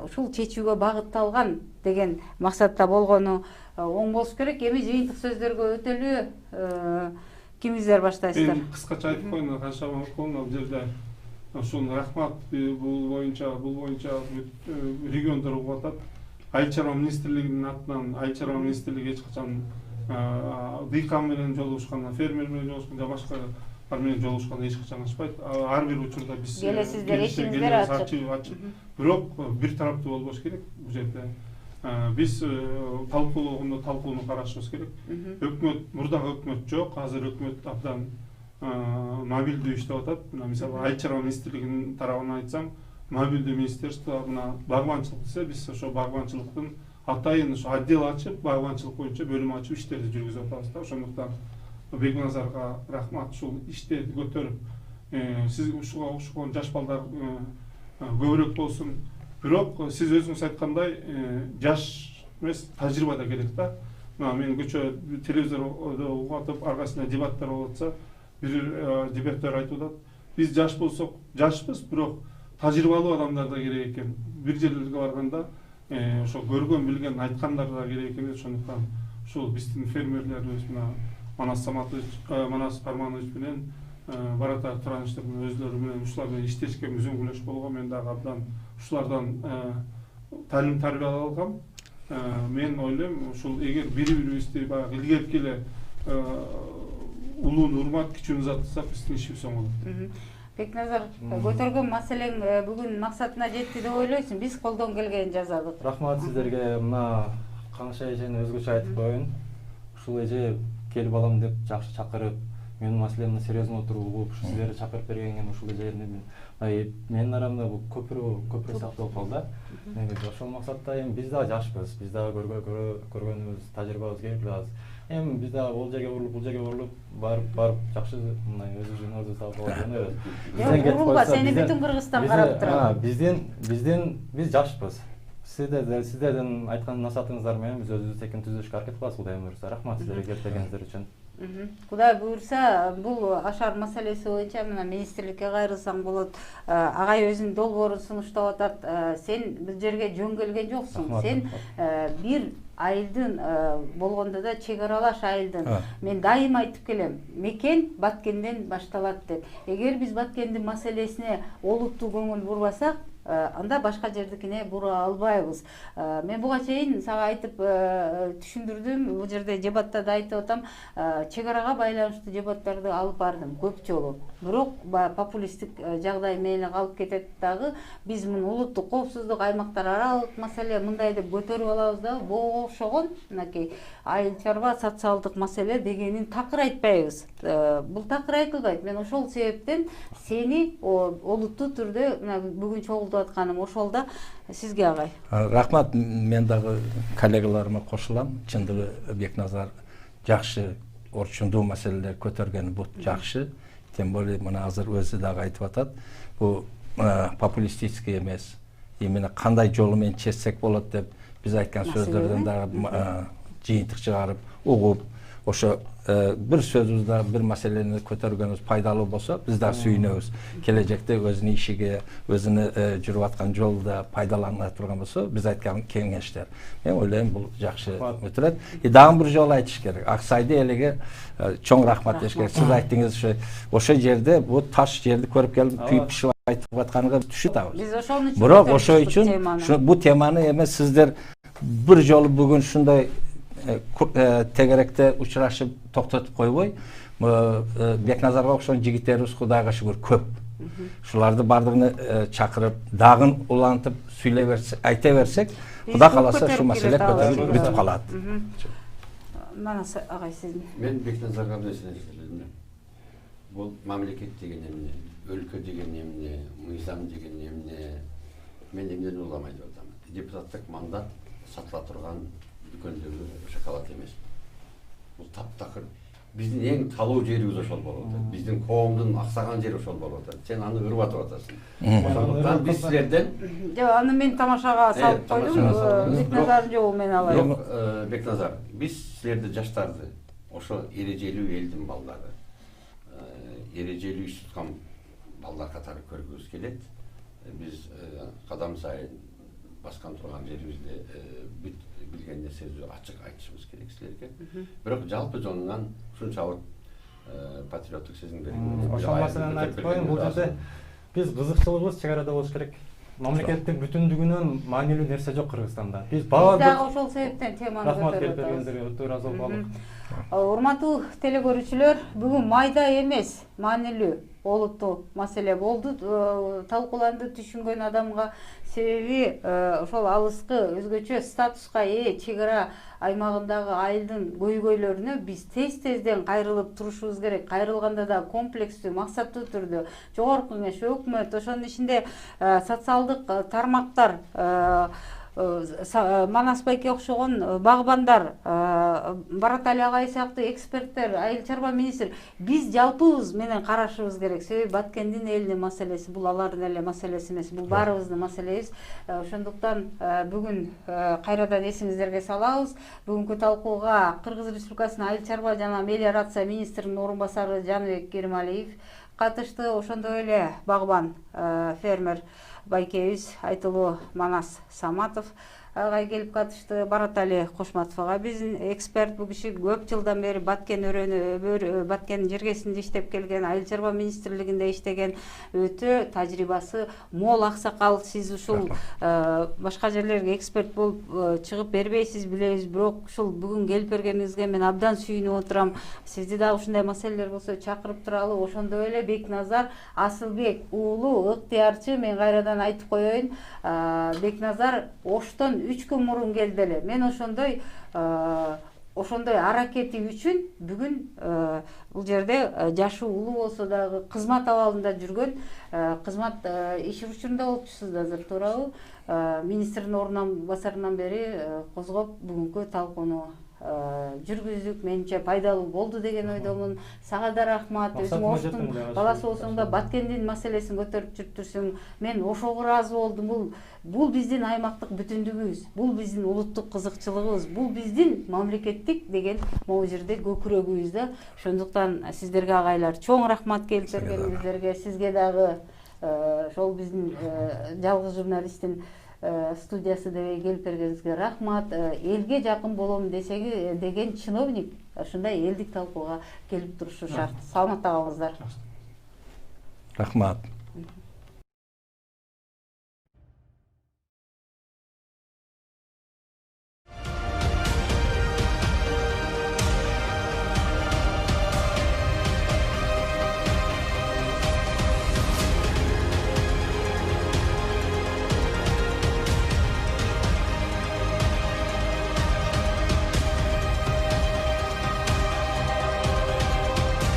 Speaker 1: ушул чечүүгө багытталган деген максатта болгону оң болуш керек. Эми жыйынтык сөздөргө өтөлү, кимиңиздер баштайсыздар?
Speaker 7: Мен кыскача айтып коеюн, Кандышай Мамуркулова бул жерде ушул рахмат бул боюнча региондор угуп атат. Айыл чарба министрлигинин атынан айыл чарба министрлиги эч качан дыйкан менен жолугушканда, фермер менен жолугушканда, башкалар менен жолугушканда эч качан ачпайт. Ар бир учурда биз
Speaker 1: келесиздер, эчиңиздер
Speaker 7: ачып. Бирок бир тараптуу болбош керек бул жерде. Биз талкууну карашыбыз керек. Өкмөт, мурдагы өкмөт жок, азыр өкмөт абдан мобилдүү иштеп атат. Мисалы, айыл чарба министрлигинин тарабынан айтсам, мобилдүү министерство мына багбанчылык десе, биз ошо багбанчылыктын атайын отдел ачып, багбанчылык боюнча бөлүм ачып иштерди жүргүзүп атабыз да. Ошондуктан Бекназарга рахмат, ушул иштерди көтөрүп, сиз ушуга окшогон жаш балдар көбүрөөк болсун. Бирок сиз өзүңүз айткандай, жаш эмес, тажрыйба да керек да. Мен көчө телевизордо угуп атып, аркасында дебаттар болуп атса, бир дебаттар айтып атат. Биз жаш болсок, жашпыз, бирок тажрыйбалуу адамдар да керек экен. Бир жерлерге барганда ошо көргөн, билген, айткандар да керек экен. Ошондуктан ушул биздин фермерлерибиз мына Манас Парманович менен Барата Тураныштар өзлөрү менен ушулар менен иштешкен үзөңгүлөш болгон. Мен дагы абдан ушулардан талим тарбия алгам. Мен ойлойм, ушул эгер бири-бирибизди баягы илгерки эле улуу урмат, кичүүнү заттасак, биздин ишибиз оң болот.
Speaker 1: Бекназар, көтөргөн маселең бүгүн максатына жетти деп ойлойсуң? Биз колдон келгенин жаздык.
Speaker 6: Рахмат сиздерге. Мына Кандышай эжени өзгөчө айтып коеюн. Ушул эже келип алам деп жакшы чакырып, менин маселемди серьезно отуруп угуп, сиздерди чакырып бергенге ушул эжени менин арамда бул көпүрө сыяктуу болуп калды. Негизи ошол максатта эми биз дагы жашпыз, биз дагы көргөнүбүз, тажрыйбабыз керектүү аз. Эми биз дагы бул жерге урулуп, бул жерге урулуп, барып жакшы мындай өзүбүздүн таап алабыз.
Speaker 1: Урулба, сени бүтүн Кыргызстан карап турат.
Speaker 6: Биз жашпыз. Сиздердин айткан насаатыңыздар менен биз өзүбүз текен түзүшкө аракет кылабыз. Кудай буйрса, рахмат сиздерге келип келгениңиздер үчүн.
Speaker 1: Кудай буйрса, бул ашар маселеси боюнча мына министрликке кайрылсаң болот. Агай өзүнүн долбоорун сунуштап атат. Сен бул жерге жөн келген жоксуң. Сен бир айылдын болгондо да чек аралаш айылдын. Мен дайым айтып келем, мекен Баткенден башталат деп. Эгер биз Баткендин маселесине олуттуу көңүл бурбасак, анда башка жердикине бура албайбыз. Мен буга чейин сага айтып түшүндүрдүм. Бул жерде дебатта да айтып атам, чек арага байланыштуу дебаттарды алып бардым көп жолу. Бирок популисттик жагдай менен калып кетет дагы. Биз муну улуттук коопсуздук, аймактар аралык маселе мындай деп көтөрүп алабыз да, буга окшогон мынакей айыл чарба социалдык маселе дегенин такыр айтпайбыз. Бул такыр айтылбайт. Мен ошол себептен сени олуттуу түрдө бүгүн чогултуп атканым ошол да. Сизге агай.
Speaker 9: Рахмат, мен дагы коллегаларыма кошулам. Чындыгы Бекназар жакшы орчундуу маселелер көтөргөн, бул жакшы. Тем более мына азыр өзү дагы айтып атат. Бул популистический эмес. Именно кандай жолу менен чечсек болот деп биз айткан сөздөрдөн дагы жыйынтык чыгарып, угуп, ошо bir sözümüzde bir meseleni көтөргөнүбүз пайдалуу болсо, биз да сүйүнөбүз. Келечекте өзүнүн ишиге, өзүнүн жүрүп аткан жолда пайдалана турган болсо, биз айткан кеңештер. Мен ойлойм бул жакшы өтүрөт. Дагы бир жолу айтыш керек. Аксайды элиге чоң рахмат деш керек. Сиз айттыңыз ошо жерде бул таш жерди көрүп келип, күйүп пишип айтып атканга түшүп атабыз.
Speaker 1: Биз ошону үчүн
Speaker 9: бирок ошо үчүн бу теманы эми сиздер bir жолу бүгүн ушундай тегеректе учурашып токтотуп койбой, Бекназарга окшогон жигиттерибиз Кудайга шүгүр көп. Шуларды бардыгын чакырып, дагы улантып сүйлөй берсек, айта берсек, Кудай кааласа шу маселе көтөрүлүп бүтүп калат.
Speaker 1: Манас агай сиздин.
Speaker 8: Мен Бекназарга нерсени айтып бул мамлекет деген эмне, өлкө деген эмне, мыйзам деген эмне, мен эмнени уламай деп атам. Депутаттык мандат сатыла турган дүкөндөгү шоколад эмес. Бул таптакыр биздин эң талуу жерибиз ошол болуп атат. Биздин коомдун аксаган жери ошол болуп атат. Сен аны ырбатып атасың. Ошондуктан биз силерден
Speaker 1: аны мен тамашага салып койдум. Бекназардын жолу менен алайын.
Speaker 8: Бекназар, биз силерди жаштарды, ошо эрежелүү элдин балдары, эрежелүү иш туткан балдар катары көргүбүз келет. Биз кадам сайын баскан турган жерибизде бүт билген нерсебизди ачык айтышыбыз керек силерге. Бирок жалпы жонунан ушунчалык патриоттук сезимдерин
Speaker 6: ошол маселени айтып коеюн. Бул жерде биз кызыкчылыгыбыз чек арада болуш керек. Мамлекеттин бүтүндүгүнөн маанилүү нерсе жок Кыргызстанда. Биз
Speaker 1: дагы ошол себептен теманы
Speaker 6: көтөрүп атабыз. Өтө ыраазы болдук.
Speaker 1: Урматтуу телекөрүүчүлөр, бүгүн майда эмес, маанилүү олуттуу маселе болду, талкууланды түшүнгөн адамга. Себеби ошол алыскы өзгөчө статуска ээ чек ара аймагындагы айылдын көйгөйлөрүнө биз тез-тезден кайрылып турушубуз керек. Кайрылганда да комплекстүү, максаттуу түрдө жогорку кеңеш, өкмөт, ошонун ичинде социалдык тармактар, Манас байке окшогон багбандар, Баратали агай сыяктуу эксперттер, айыл чарба министр, биз жалпыбыз менен карашыбыз керек. Себеби Баткендин элинин маселеси бул алардын эле маселеси эмес, бул баарыбыздын маселебиз. Ошондуктан бүгүн кайрадан эсиңиздерге салабыз. Бүгүнкү талкууга Кыргыз Республикасынын айыл чарба жана мелиорация министринин орун басары Жаныбек Керималиев катышты. Ошондой эле багбан, фермер байкебиз айтылуу Манас Саматов агай келип катышты. Баратали Кошматов ага биздин эксперт. Бул киши көп жылдан бери Баткен жергесинде иштеп келген, айыл чарба министрлигинде иштеген, өтө тажрыйбасы мол аксакал. Сиз ушул башка жерлерге эксперт болуп чыгып бербейсиз, билебиз, бирок ушул бүгүн келип бергениңизге мен абдан сүйүнүп отурам. Сизди дагы ушундай маселелер болсо чакырып туралы. Ошондой эле Бекназар Асылбек уулу ыктыярчы. Мен кайрадан айтып коеюн, Бекназар Оштон 3 күн мурун келди эле. Мен ошондой аракети үчүн бүгүн бул жерде жашы улуу болсо дагы кызмат абалында жүргөн, кызмат иш учурунда болчусуз азыр, туурабы? Министрдин орун басарынан бери козгоп бүгүнкү талкууну жүргүздүк. Менимче пайдалуу болду деген ойдомун. Сага да рахмат. Өзүң Оштун баласы болсоң да Баткендин маселесин көтөрүп жүрүптүрсүң. Мен ошого ыраазы болдум. Бул биздин аймактык бүтүндүгүбүз, бул биздин улуттук кызыкчылыгыбыз, бул биздин мамлекеттик деген могу жерде көкүрөгүбүз да. Ошондуктан сиздерге агайлар чоң рахмат келип бергениңиздерге. Сизге дагы ошол биздин жалгыз журналисттин студиясы деп келип бергениңизге рахмат. Элге жакын болом деген чиновник ушундай элдик талкууга келип турушу шарт. Саламатта калыңыздар.
Speaker 9: Рахмат.